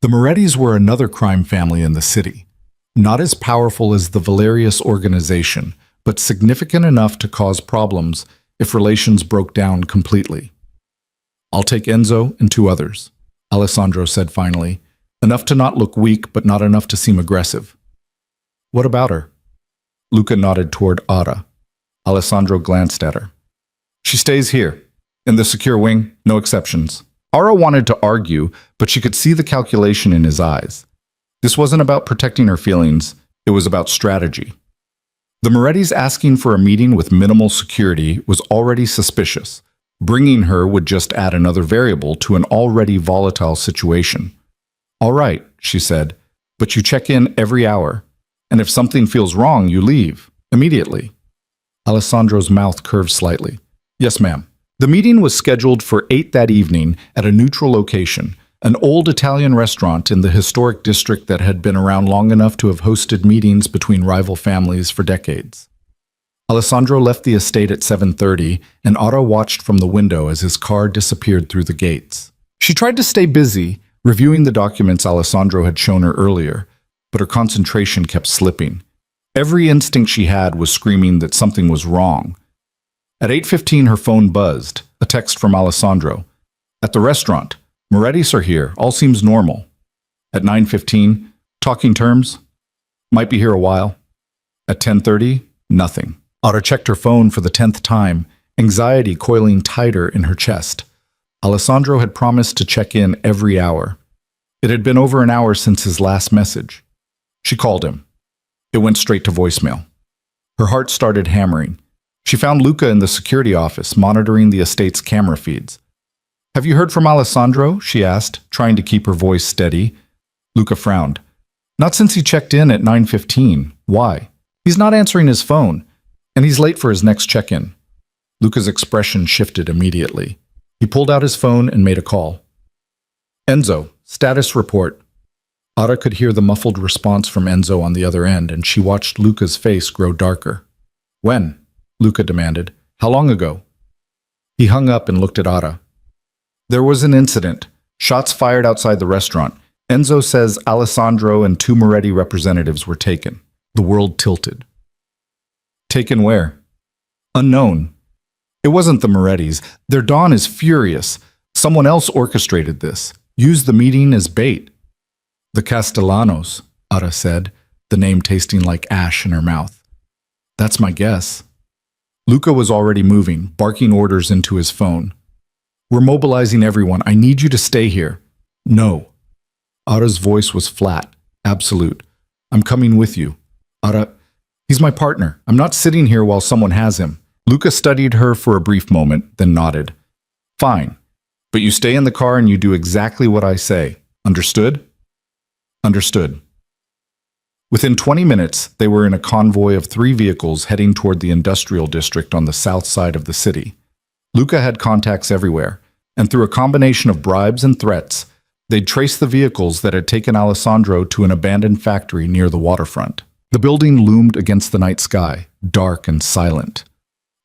The Morettis were another crime family in the city. Not as powerful as the Valerius organization, but significant enough to cause problems if relations broke down completely. "I'll take Enzo and 2 others," Alessandro said finally. "Enough to not look weak, but not enough to seem aggressive." "What about her?" Luca nodded toward Ara. Alessandro glanced at her. "She stays here. In the secure wing, no exceptions." Ara wanted to argue, but she could see the calculation in his eyes. This wasn't about protecting her feelings, it was about strategy. The Morettis asking for a meeting with minimal security was already suspicious. Bringing her would just add another variable to an already volatile situation. "All right," she said, "but you check in every hour. And if something feels wrong, you leave. Immediately." Alessandro's mouth curved slightly. "Yes, ma'am." The meeting was scheduled for 8 that evening at a neutral location, an old Italian restaurant in the historic district that had been around long enough to have hosted meetings between rival families for decades. Alessandro left the estate at 7:30, and Ara watched from the window as his car disappeared through the gates. She tried to stay busy, reviewing the documents Alessandro had shown her earlier, but her concentration kept slipping. Every instinct she had was screaming that something was wrong. At 8:15, her phone buzzed, a text from Alessandro. "At the restaurant. Morettis are here. All seems normal." At 9:15, "Talking terms? Might be here a while." At 10:30, nothing. Ara checked her phone for the 10th time, anxiety coiling tighter in her chest. Alessandro had promised to check in every hour. It had been over an hour since his last message. She called him. It went straight to voicemail. Her heart started hammering. She found Luca in the security office, monitoring the estate's camera feeds. "Have you heard from Alessandro?" she asked, trying to keep her voice steady. Luca frowned. "Not since he checked in at 9:15. Why? He's not answering his phone, and he's late for his next check-in." Luca's expression shifted immediately. He pulled out his phone and made a call. "Enzo, status report." Ara could hear the muffled response from Enzo on the other end, and she watched Luca's face grow darker. "When?" Luca demanded. "How long ago?" He hung up and looked at Ara. "There was an incident. Shots fired outside the restaurant. Enzo says Alessandro and 2 Moretti representatives were taken." The world tilted. "Taken where?" "Unknown. It wasn't the Morettis. Their Don is furious. Someone else orchestrated this. Used the meeting as bait." "The Castellanos," Ara said, the name tasting like ash in her mouth. "That's my guess." Luca was already moving, barking orders into his phone. "We're mobilizing everyone. I need you to stay here." "No." Ara's voice was flat, absolute. "I'm coming with you." "Ara, he's my partner. I'm not sitting here while someone has him." Luca studied her for a brief moment, then nodded. "Fine. But you stay in the car and you do exactly what I say. Understood?" "Understood." Within 20 minutes, they were in a convoy of 3 vehicles heading toward the industrial district on the south side of the city. Luca had contacts everywhere, and through a combination of bribes and threats, they'd traced the vehicles that had taken Alessandro to an abandoned factory near the waterfront. The building loomed against the night sky, dark and silent.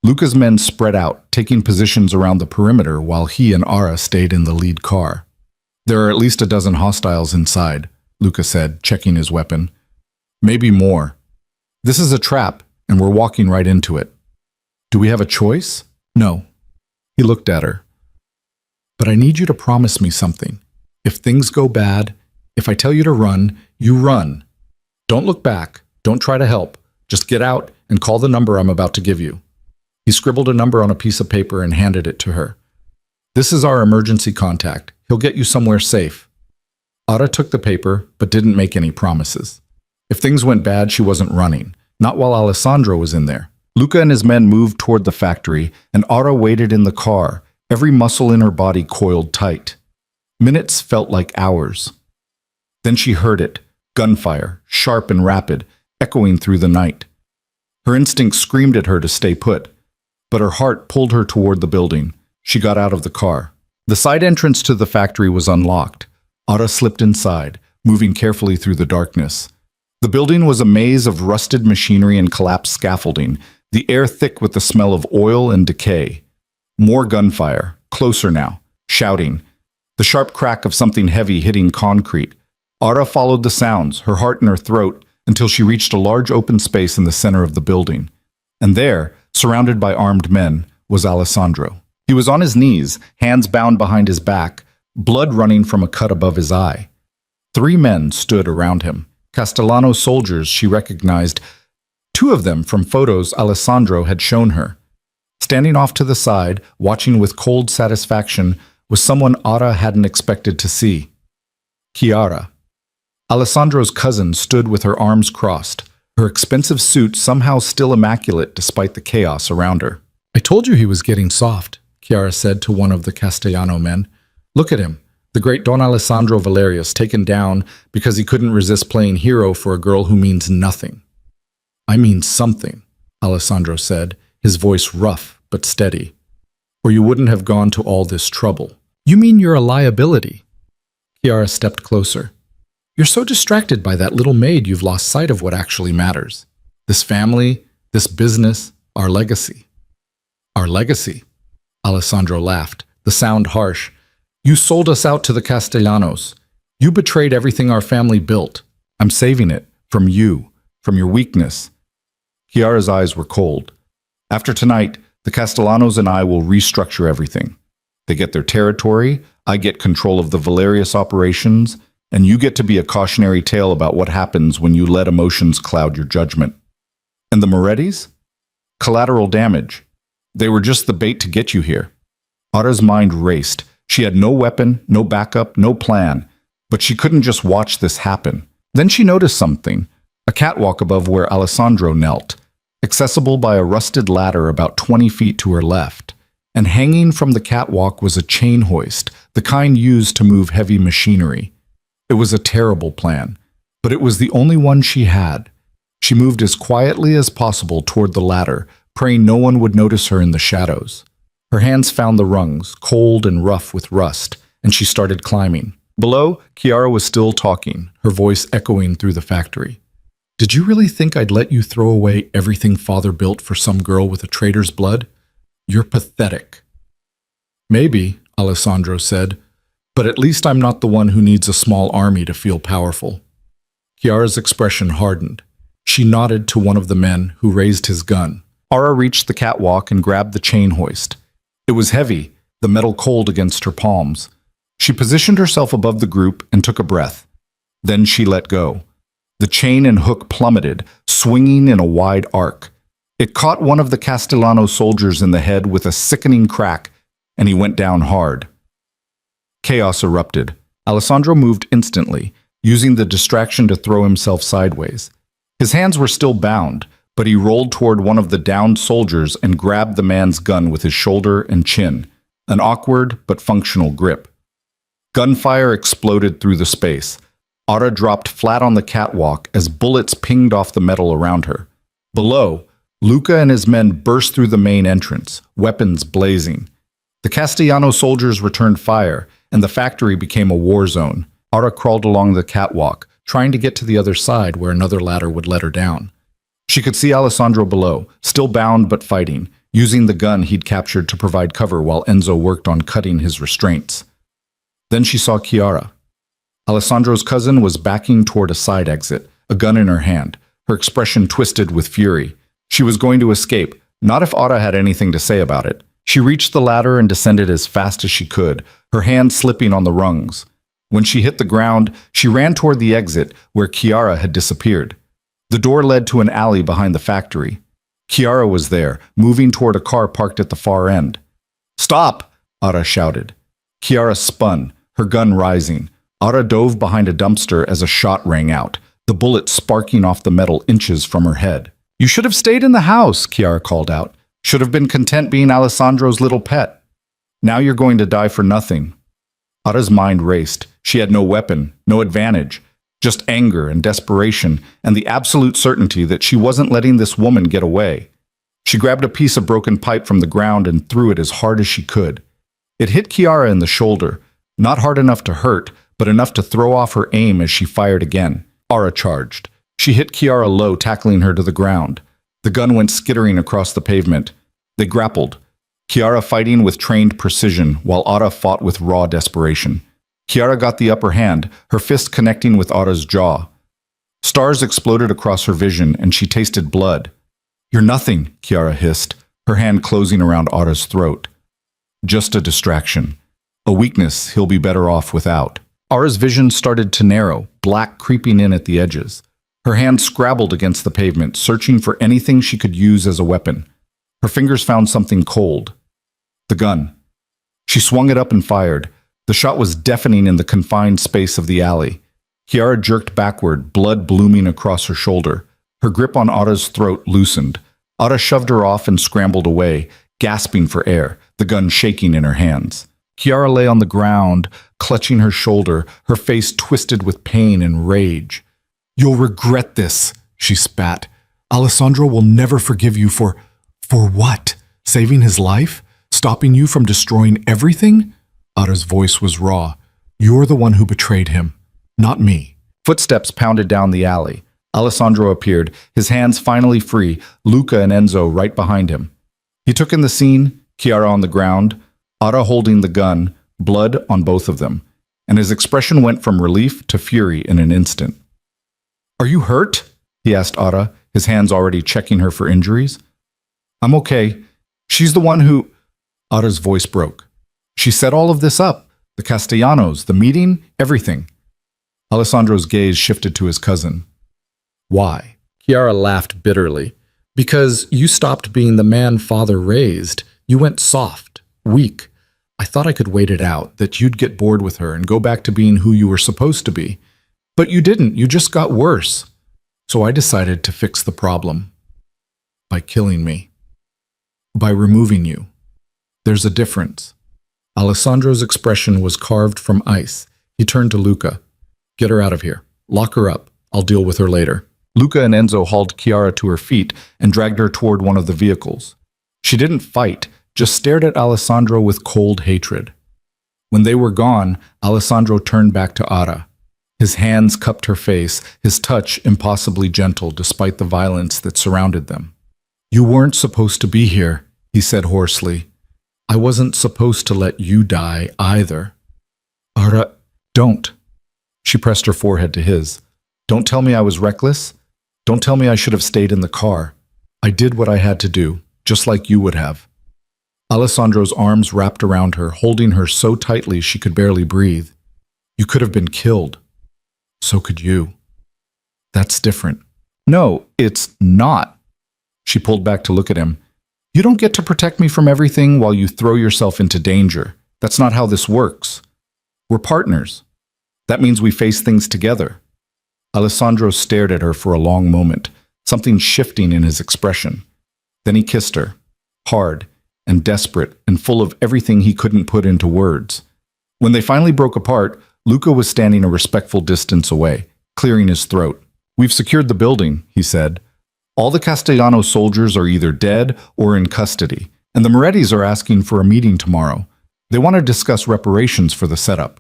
Luca's men spread out, taking positions around the perimeter while he and Ara stayed in the lead car. "There are at least a dozen hostiles inside," Luca said, checking his weapon. "Maybe more. This is a trap, and we're walking right into it." "Do we have a choice?" "No." He looked at her. "But I need you to promise me something. If things go bad, if I tell you to run, you run. Don't look back. Don't try to help. Just get out and call the number I'm about to give you." He scribbled a number on a piece of paper and handed it to her. "This is our emergency contact. He'll get you somewhere safe." Ara took the paper, but didn't make any promises. If things went bad, she wasn't running, not while Alessandro was in there. Luca and his men moved toward the factory, and Ara waited in the car, every muscle in her body coiled tight. Minutes felt like hours. Then she heard it, gunfire, sharp and rapid, echoing through the night. Her instinct screamed at her to stay put, but her heart pulled her toward the building. She got out of the car. The side entrance to the factory was unlocked. Ara slipped inside, moving carefully through the darkness. The building was a maze of rusted machinery and collapsed scaffolding, the air thick with the smell of oil and decay. More gunfire, closer now, shouting. The sharp crack of something heavy hitting concrete. Ara followed the sounds, her heart in her throat, until she reached a large open space in the center of the building. And there, surrounded by armed men, was Alessandro. He was on his knees, hands bound behind his back, blood running from a cut above his eye. 3 men stood around him. Castellano soldiers she recognized, 2 of them from photos Alessandro had shown her. Standing off to the side, watching with cold satisfaction, was someone Ara hadn't expected to see. Chiara. Alessandro's cousin stood with her arms crossed, her expensive suit somehow still immaculate despite the chaos around her. "I told you he was getting soft," Chiara said to one of the Castellano men. "Look at him, the great Don Alessandro Valerius, taken down because he couldn't resist playing hero for a girl who means nothing." "I mean something," Alessandro said, his voice rough but steady. "Or you wouldn't have gone to all this trouble." "You mean you're a liability?" Chiara stepped closer. "You're so distracted by that little maid you've lost sight of what actually matters. This family, this business, our legacy." "Our legacy?" Alessandro laughed, the sound harsh. "You sold us out to the Castellanos. You betrayed everything our family built. I'm saving it, from you, from your weakness." Chiara's eyes were cold. "After tonight, the Castellanos and I will restructure everything. They get their territory, I get control of the Valerius operations, and you get to be a cautionary tale about what happens when you let emotions cloud your judgment. And the Morettis? Collateral damage. They were just the bait to get you here." Ara's mind raced. She had no weapon, no backup, no plan, but she couldn't just watch this happen. Then she noticed something, a catwalk above where Alessandro knelt, accessible by a rusted ladder about 20 feet to her left. And hanging from the catwalk was a chain hoist, the kind used to move heavy machinery. It was a terrible plan, but it was the only one she had. She moved as quietly as possible toward the ladder, praying no one would notice her in the shadows. Her hands found the rungs, cold and rough with rust, and she started climbing. Below, Chiara was still talking, her voice echoing through the factory. "Did you really think I'd let you throw away everything Father built for some girl with a traitor's blood? You're pathetic." "Maybe," Alessandro said, "but at least I'm not the one who needs a small army to feel powerful." Chiara's expression hardened. She nodded to one of the men, who raised his gun. Ara reached the catwalk and grabbed the chain hoist. It was heavy, the metal cold against her palms. She positioned herself above the group and took a breath. Then she let go. The chain and hook plummeted, swinging in a wide arc. It caught one of the Castellano soldiers in the head with a sickening crack, and he went down hard. Chaos erupted. Alessandro moved instantly, using the distraction to throw himself sideways. His hands were still bound, but he rolled toward one of the downed soldiers and grabbed the man's gun with his shoulder and chin, an awkward but functional grip. Gunfire exploded through the space. Ara dropped flat on the catwalk as bullets pinged off the metal around her. Below, Luca and his men burst through the main entrance, weapons blazing. The Castellano soldiers returned fire, and the factory became a war zone. Ara crawled along the catwalk, trying to get to the other side where another ladder would let her down. She could see Alessandro below, still bound but fighting, using the gun he'd captured to provide cover while Enzo worked on cutting his restraints. Then she saw Chiara. Alessandro's cousin was backing toward a side exit, a gun in her hand, her expression twisted with fury. She was going to escape, not if Ara had anything to say about it. She reached the ladder and descended as fast as she could, her hand slipping on the rungs. When she hit the ground, she ran toward the exit where Chiara had disappeared. The door led to an alley behind the factory. Chiara was there, moving toward a car parked at the far end. "Stop!" Ara shouted. Chiara spun, her gun rising. Ara dove behind a dumpster as a shot rang out, the bullet sparking off the metal inches from her head. "You should have stayed in the house," Chiara called out. "Should have been content being Alessandro's little pet. Now you're going to die for nothing." Ara's mind raced. She had no weapon, no advantage, just anger and desperation, and the absolute certainty that she wasn't letting this woman get away. She grabbed a piece of broken pipe from the ground and threw it as hard as she could. It hit Chiara in the shoulder, not hard enough to hurt, but enough to throw off her aim as she fired again. Ara charged. She hit Chiara low, tackling her to the ground. The gun went skittering across the pavement. They grappled, Chiara fighting with trained precision, while Ara fought with raw desperation. Chiara got the upper hand, her fist connecting with Ara's jaw. Stars exploded across her vision, and she tasted blood. "You're nothing," Chiara hissed, her hand closing around Ara's throat. "Just a distraction. A weakness he'll be better off without." Ara's vision started to narrow, black creeping in at the edges. Her hand scrabbled against the pavement, searching for anything she could use as a weapon. Her fingers found something cold. The gun. She swung it up and fired. The shot was deafening in the confined space of the alley. Chiara jerked backward, blood blooming across her shoulder. Her grip on Ara's throat loosened. Ara shoved her off and scrambled away, gasping for air, the gun shaking in her hands. Chiara lay on the ground, clutching her shoulder, her face twisted with pain and rage. "You'll regret this," she spat. "Alessandro will never forgive you for what? Saving his life? Stopping you from destroying everything?" Ara's voice was raw. "You're the one who betrayed him, not me." Footsteps pounded down the alley. Alessandro appeared, his hands finally free, Luca and Enzo right behind him. He took in the scene, Chiara on the ground, Ara holding the gun, blood on both of them, and his expression went from relief to fury in an instant. "Are you hurt?" he asked Ara, his hands already checking her for injuries. "I'm okay. She's the one who—" Ara's voice broke. "She set all of this up. The Castellanos, the meeting, everything." Alessandro's gaze shifted to his cousin. "Why?" Chiara laughed bitterly. "Because you stopped being the man father raised. You went soft, weak. I thought I could wait it out, that you'd get bored with her and go back to being who you were supposed to be. But you didn't. You just got worse. So I decided to fix the problem. By killing me. By removing you. There's a difference." Alessandro's expression was carved from ice. He turned to Luca. "Get her out of here. Lock her up. I'll deal with her later." Luca and Enzo hauled Chiara to her feet and dragged her toward one of the vehicles. She didn't fight, just stared at Alessandro with cold hatred. When they were gone, Alessandro turned back to Ara. His hands cupped her face, his touch impossibly gentle despite the violence that surrounded them. "You weren't supposed to be here," he said hoarsely. "I wasn't supposed to let you die either." "Ara, don't." She pressed her forehead to his. "Don't tell me I was reckless. Don't tell me I should have stayed in the car. I did what I had to do, just like you would have." Alessandro's arms wrapped around her, holding her so tightly she could barely breathe. "You could have been killed. So could you. That's different." "No, it's not." She pulled back to look at him. "You don't get to protect me from everything while you throw yourself into danger. That's not how this works. We're partners. That means we face things together." Alessandro stared at her for a long moment, something shifting in his expression. Then he kissed her, hard and desperate and full of everything he couldn't put into words. When they finally broke apart, Luca was standing a respectful distance away, clearing his throat. "We've secured the building," he said. "All the Castellano soldiers are either dead or in custody, and the Morettis are asking for a meeting tomorrow. They want to discuss reparations for the setup."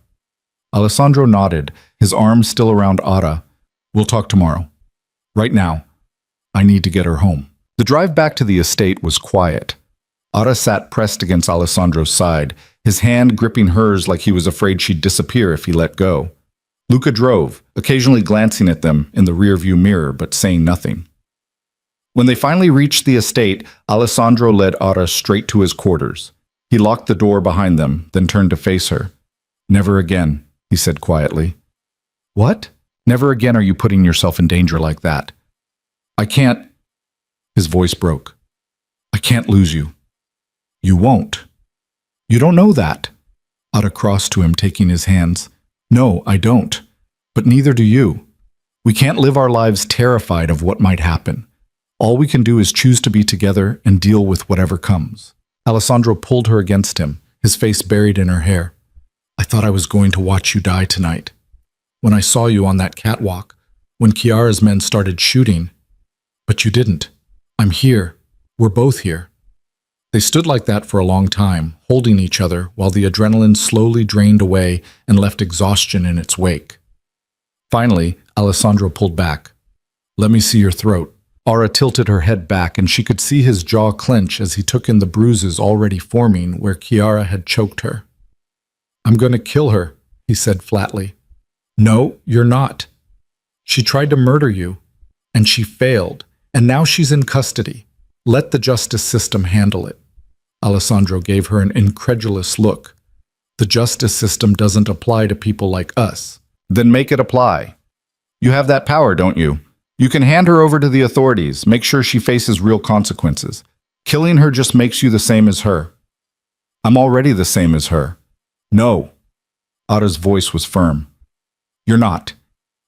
Alessandro nodded, his arms still around Ara. "We'll talk tomorrow. Right now, I need to get her home." The drive back to the estate was quiet. Ara sat pressed against Alessandro's side, his hand gripping hers like he was afraid she'd disappear if he let go. Luca drove, occasionally glancing at them in the rearview mirror but saying nothing. When they finally reached the estate, Alessandro led Ara straight to his quarters. He locked the door behind them, then turned to face her. "Never again," he said quietly. "What? Never again are you putting yourself in danger like that." "I can't—" His voice broke. can't lose you. You won't. You don't know that. Ada crossed to him, taking his hands. No, I don't. But neither do you. We can't live our lives terrified of what might happen. All we can do is choose to be together and deal with whatever comes. Alessandro pulled her against him, his face buried in her hair. I thought I was going to watch you die tonight. When I saw you on that catwalk, when Chiara's men started shooting. But you didn't. I'm here. We're both here. They stood like that for a long time, holding each other while the adrenaline slowly drained away and left exhaustion in its wake. Finally, Alessandro pulled back. Let me see your throat. Aura tilted her head back and she could see his jaw clench as he took in the bruises already forming where Chiara had choked her. I'm going to kill her, he said flatly. No, you're not. She tried to murder you, and she failed, and now she's in custody. Let the justice system handle it. Alessandro gave her an incredulous look. The justice system doesn't apply to people like us. Then make it apply. You have that power, don't you? You can hand her over to the authorities, make sure she faces real consequences. Killing her just makes you the same as her. I'm already the same as her. No. Ada's voice was firm. You're not.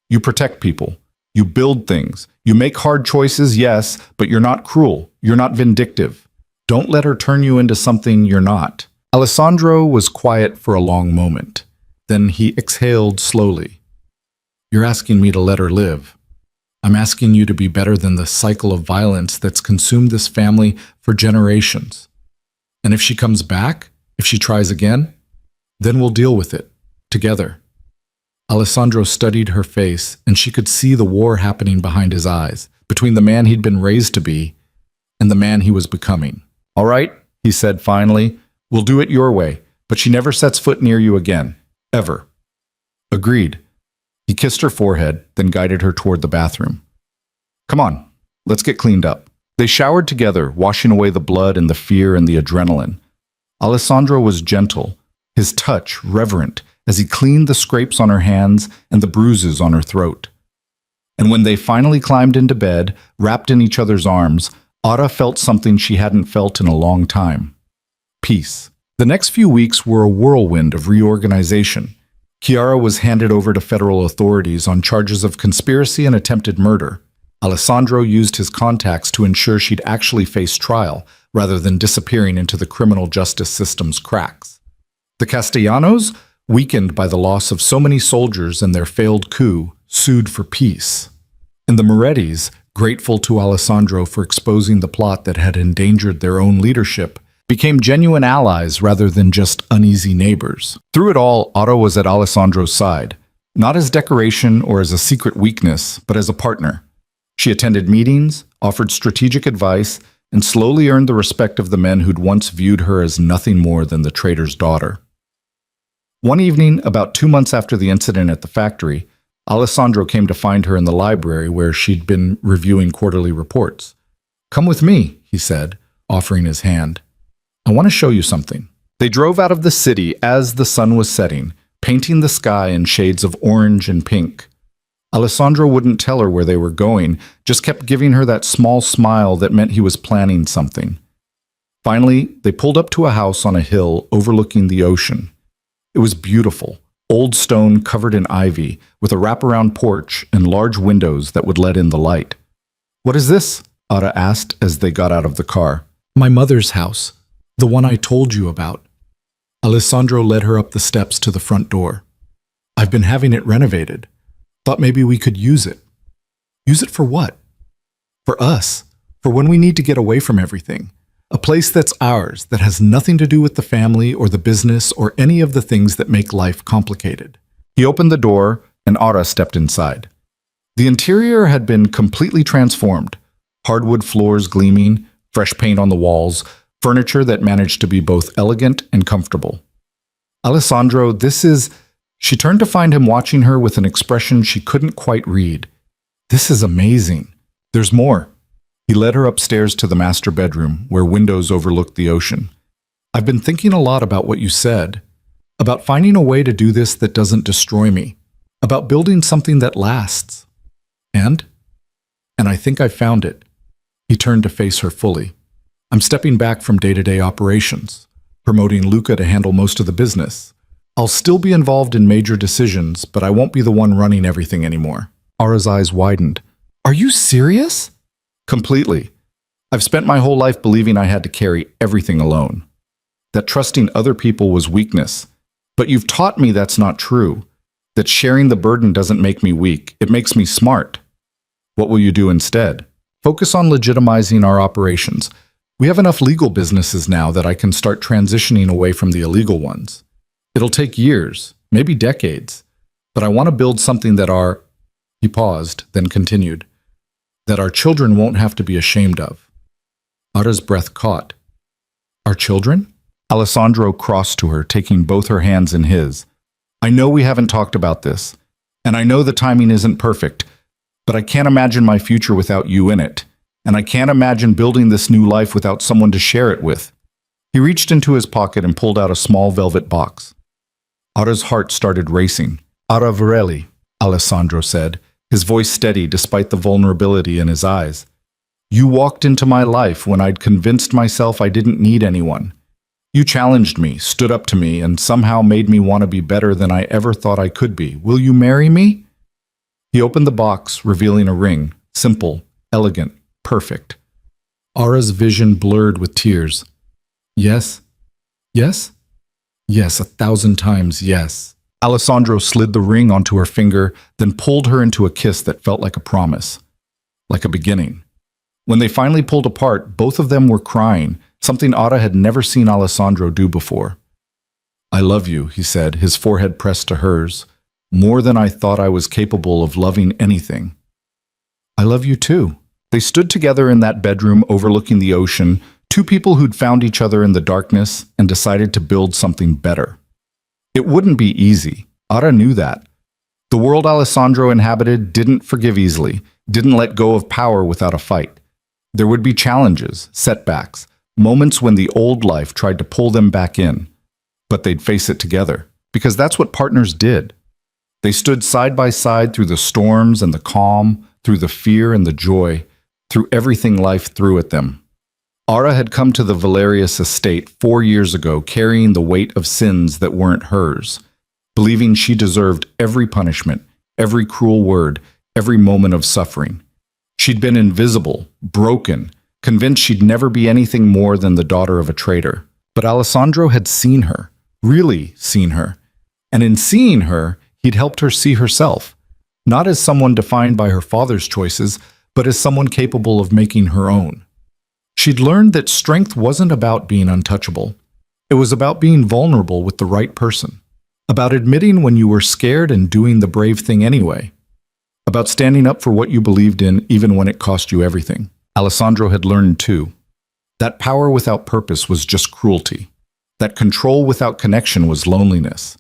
You protect people. You build things. You make hard choices, yes, but you're not cruel. You're not vindictive. Don't let her turn you into something you're not. Alessandro was quiet for a long moment. Then he exhaled slowly. You're asking me to let her live. I'm asking you to be better than the cycle of violence that's consumed this family for generations. And if she comes back, if she tries again, then we'll deal with it, together. Alessandro studied her face, and she could see the war happening behind his eyes, between the man he'd been raised to be and the man he was becoming. All right, he said finally, we'll do it your way, but she never sets foot near you again, ever. Agreed. He kissed her forehead, then guided her toward the bathroom. Come on, let's get cleaned up. They showered together, washing away the blood and the fear and the adrenaline. Alessandro was gentle, his touch reverent, as he cleaned the scrapes on her hands and the bruises on her throat. And when they finally climbed into bed, wrapped in each other's arms, Ada felt something she hadn't felt in a long time. Peace. The next few weeks were a whirlwind of reorganization. Chiara was handed over to federal authorities on charges of conspiracy and attempted murder. Alessandro used his contacts to ensure she'd actually face trial, rather than disappearing into the criminal justice system's cracks. The Castellanos, weakened by the loss of so many soldiers and their failed coup, sued for peace. And the Morettis, grateful to Alessandro for exposing the plot that had endangered their own leadership, became genuine allies rather than just uneasy neighbors. Through it all, Otto was at Alessandro's side, not as decoration or as a secret weakness, but as a partner. She attended meetings, offered strategic advice, and slowly earned the respect of the men who'd once viewed her as nothing more than the trader's daughter. One evening, about 2 months after the incident at the factory, Alessandro came to find her in the library where she'd been reviewing quarterly reports. Come with me, he said, offering his hand. I want to show you something. They drove out of the city as the sun was setting, painting the sky in shades of orange and pink. Alessandro wouldn't tell her where they were going, just kept giving her that small smile that meant he was planning something. Finally, they pulled up to a house on a hill overlooking the ocean. It was beautiful, old stone covered in ivy, with a wraparound porch and large windows that would let in the light. What is this? Ada asked as they got out of the car. My mother's house, the one I told you about. Alessandro led her up the steps to the front door. I've been having it renovated. Thought maybe we could use it. Use it for what? For us, for when we need to get away from everything. A place that's ours, that has nothing to do with the family or the business or any of the things that make life complicated. He opened the door, and Ada stepped inside. The interior had been completely transformed. Hardwood floors gleaming, fresh paint on the walls, furniture that managed to be both elegant and comfortable. Alessandro, this is... She turned to find him watching her with an expression she couldn't quite read. This is amazing. There's more. He led her upstairs to the master bedroom, where windows overlooked the ocean. I've been thinking a lot about what you said, about finding a way to do this that doesn't destroy me, about building something that lasts. And I think I found it. He turned to face her fully. I'm stepping back from day-to-day operations, promoting Luca to handle most of the business. I'll still be involved in major decisions, but I won't be the one running everything anymore. Ara's eyes widened. Are you serious? Completely. I've spent my whole life believing I had to carry everything alone, that trusting other people was weakness. But you've taught me that's not true, that sharing the burden doesn't make me weak, it makes me smart. What will you do instead? Focus on legitimizing our operations. We have enough legal businesses now that I can start transitioning away from the illegal ones. It'll take years, maybe decades, but I want to build something that He paused, then continued, that our children won't have to be ashamed of. Ara's breath caught. Our children? Alessandro crossed to her, taking both her hands in his. I know we haven't talked about this, and I know the timing isn't perfect, but I can't imagine my future without you in it, and I can't imagine building this new life without someone to share it with. He reached into his pocket and pulled out a small velvet box. Ara's heart started racing. Ara Varelli, Alessandro said, his voice steady despite the vulnerability in his eyes. You walked into my life when I'd convinced myself I didn't need anyone. You challenged me, stood up to me, and somehow made me want to be better than I ever thought I could be. Will you marry me? He opened the box, revealing a ring, simple, elegant, perfect. Ara's vision blurred with tears. Yes? Yes? Yes, 1,000 times yes. Alessandro slid the ring onto her finger, then pulled her into a kiss that felt like a promise, like a beginning. When they finally pulled apart, both of them were crying, something Ara had never seen Alessandro do before. I love you, he said, his forehead pressed to hers, more than I thought I was capable of loving anything. I love you too. They stood together in that bedroom overlooking the ocean, two people who'd found each other in the darkness and decided to build something better. It wouldn't be easy. Ara knew that. The world Alessandro inhabited didn't forgive easily, didn't let go of power without a fight. There would be challenges, setbacks, moments when the old life tried to pull them back in. But they'd face it together, because that's what partners did. They stood side by side through the storms and the calm, through the fear and the joy, through everything life threw at them. Ara had come to the Valerius estate 4 years ago carrying the weight of sins that weren't hers, believing she deserved every punishment, every cruel word, every moment of suffering. She'd been invisible, broken, convinced she'd never be anything more than the daughter of a traitor. But Alessandro had seen her, really seen her. And in seeing her, he'd helped her see herself, not as someone defined by her father's choices, but as someone capable of making her own. She'd learned that strength wasn't about being untouchable. It was about being vulnerable with the right person, about admitting when you were scared and doing the brave thing anyway, about standing up for what you believed in even when it cost you everything. Alessandro had learned too, that power without purpose was just cruelty, that control without connection was loneliness,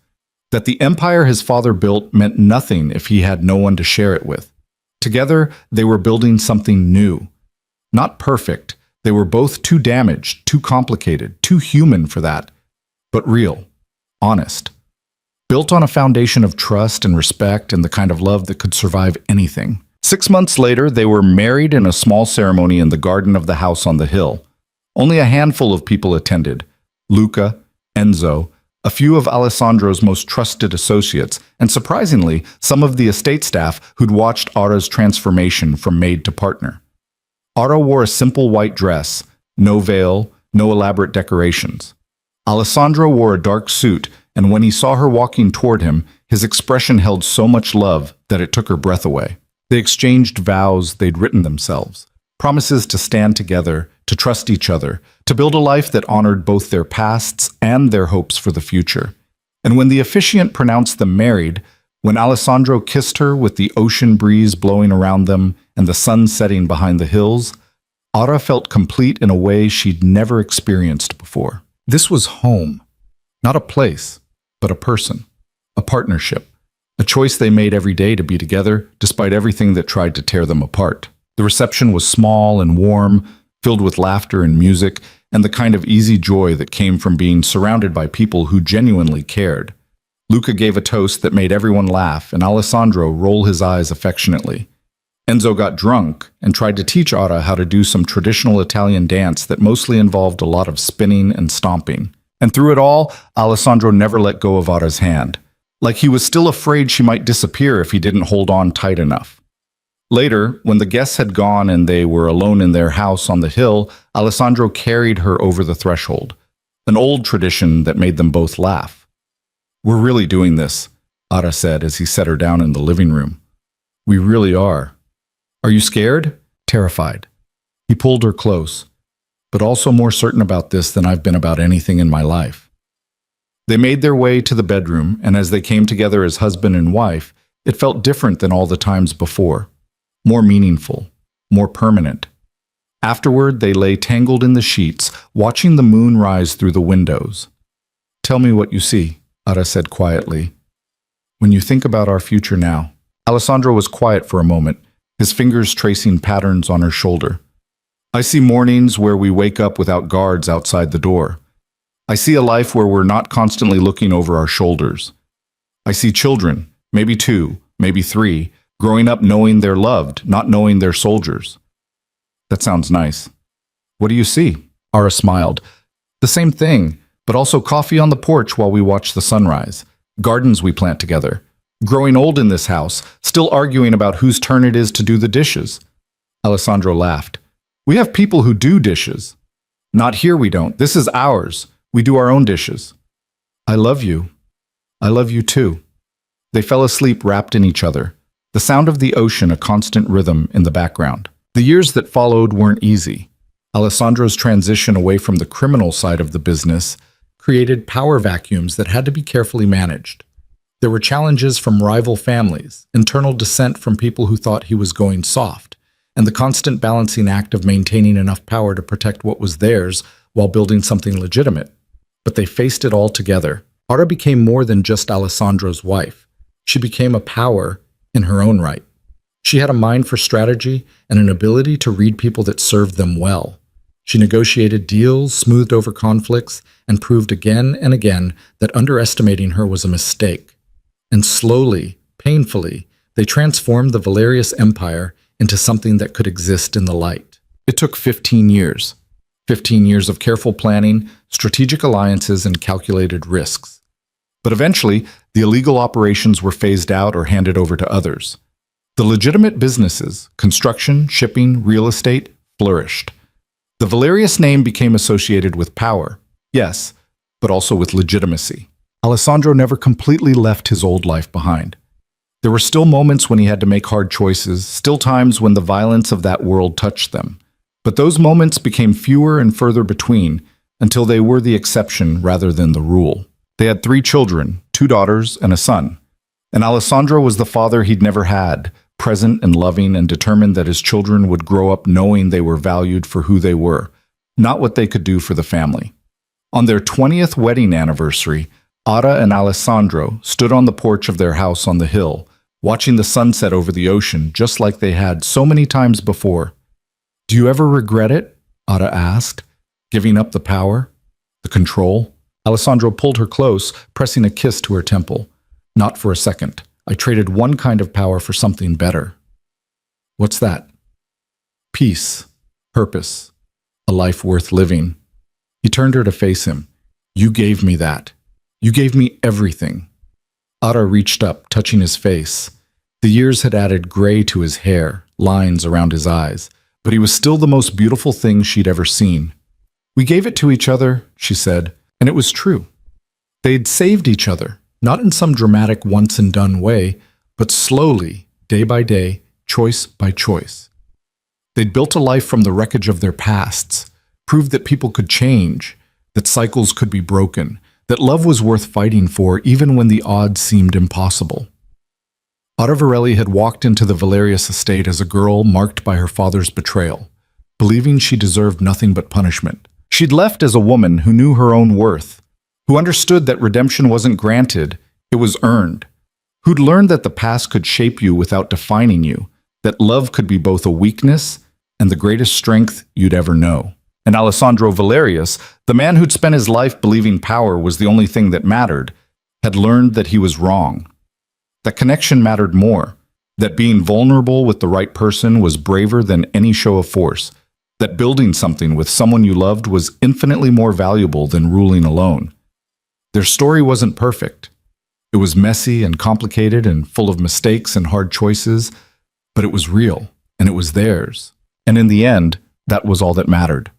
that the empire his father built meant nothing if he had no one to share it with. Together, they were building something new. Not perfect. They were both too damaged, too complicated, too human for that, but real, honest, built on a foundation of trust and respect and the kind of love that could survive anything. 6 months later, they were married in a small ceremony in the garden of the house on the hill. Only a handful of people attended: Luca, Enzo, a few of Alessandro's most trusted associates, and surprisingly, some of the estate staff who'd watched Ara's transformation from maid to partner. Ara wore a simple white dress, no veil, no elaborate decorations. Alessandro wore a dark suit, and when he saw her walking toward him, his expression held so much love that it took her breath away. They exchanged vows they'd written themselves, promises to stand together, to trust each other, to build a life that honored both their pasts and their hopes for the future. And when the officiant pronounced them married, when Alessandro kissed her with the ocean breeze blowing around them and the sun setting behind the hills, Ara felt complete in a way she'd never experienced before. This was home, not a place, but a person, a partnership, a choice they made every day to be together despite everything that tried to tear them apart. The reception was small and warm, filled with laughter and music, and the kind of easy joy that came from being surrounded by people who genuinely cared. Luca gave a toast that made everyone laugh, and Alessandro rolled his eyes affectionately. Enzo got drunk and tried to teach Ara how to do some traditional Italian dance that mostly involved a lot of spinning and stomping. And through it all, Alessandro never let go of Ara's hand, like he was still afraid she might disappear if he didn't hold on tight enough. Later, when the guests had gone and they were alone in their house on the hill, Alessandro carried her over the threshold, an old tradition that made them both laugh. "We're really doing this," Ara said as he set her down in the living room. "We really are. Are you scared?" "Terrified." He pulled her close, "but also more certain about this than I've been about anything in my life." They made their way to the bedroom, and as they came together as husband and wife, it felt different than all the times before. More meaningful, more permanent. Afterward, they lay tangled in the sheets, watching the moon rise through the windows. "Tell me what you see," Ara said quietly. "When you think about our future now." Alessandro was quiet for a moment, his fingers tracing patterns on her shoulder. "I see mornings where we wake up without guards outside the door. I see a life where we're not constantly looking over our shoulders. I see children, maybe 2, maybe 3, growing up knowing they're loved, not knowing they're soldiers." "That sounds nice. What do you see?" Ara smiled. "The same thing, but also coffee on the porch while we watch the sunrise, gardens we plant together, growing old in this house, still arguing about whose turn it is to do the dishes." Alessandro laughed. "We have people who do dishes. Not here, we don't. This is ours. We do our own dishes." "I love you. I love you too." They fell asleep wrapped in each other, the sound of the ocean a constant rhythm in the background. The years that followed weren't easy. Alessandro's transition away from the criminal side of the business created power vacuums that had to be carefully managed. There were challenges from rival families, internal dissent from people who thought he was going soft, and the constant balancing act of maintaining enough power to protect what was theirs while building something legitimate. But they faced it all together. Ara became more than just Alessandro's wife. She became a power in her own right. She had a mind for strategy and an ability to read people that served them well. She negotiated deals, smoothed over conflicts, and proved again and again that underestimating her was a mistake. And slowly, painfully, they transformed the Valerius Empire into something that could exist in the light. It took 15 years. 15 years of careful planning, strategic alliances, and calculated risks. But eventually, the illegal operations were phased out or handed over to others. The legitimate businesses, construction, shipping, real estate, flourished. The Valerius name became associated with power, yes, but also with legitimacy. Alessandro never completely left his old life behind. There were still moments when he had to make hard choices, still times when the violence of that world touched them. But those moments became fewer and further between until they were the exception rather than the rule. They had 3 children, 2 daughters and a son. And Alessandro was the father he'd never had, present and loving and determined that his children would grow up knowing they were valued for who they were, not what they could do for the family. On their 20th wedding anniversary, Ara and Alessandro stood on the porch of their house on the hill, watching the sunset over the ocean just like they had so many times before. "Do you ever regret it?" Ara asked, "giving up the power, the control?" Alessandro pulled her close, pressing a kiss to her temple. "Not for a second. I traded one kind of power for something better." "What's that?" "Peace, purpose, a life worth living." He turned her to face him. "You gave me that. You gave me everything." Ara reached up, touching his face. The years had added gray to his hair, lines around his eyes, but he was still the most beautiful thing she'd ever seen. "We gave it to each other," she said, and it was true. They'd saved each other, not in some dramatic once-and-done way, but slowly, day by day, choice by choice. They'd built a life from the wreckage of their pasts, proved that people could change, that cycles could be broken, that love was worth fighting for even when the odds seemed impossible. Ara Varelli had walked into the Valerius estate as a girl marked by her father's betrayal, believing she deserved nothing but punishment. She'd left as a woman who knew her own worth, who understood that redemption wasn't granted, it was earned, who'd learned that the past could shape you without defining you, that love could be both a weakness and the greatest strength you'd ever know. And Alessandro Valerius, the man who'd spent his life believing power was the only thing that mattered, had learned that he was wrong. That connection mattered more, that being vulnerable with the right person was braver than any show of force, that building something with someone you loved was infinitely more valuable than ruling alone. Their story wasn't perfect. It was messy and complicated and full of mistakes and hard choices, but it was real, and it was theirs. And in the end, that was all that mattered.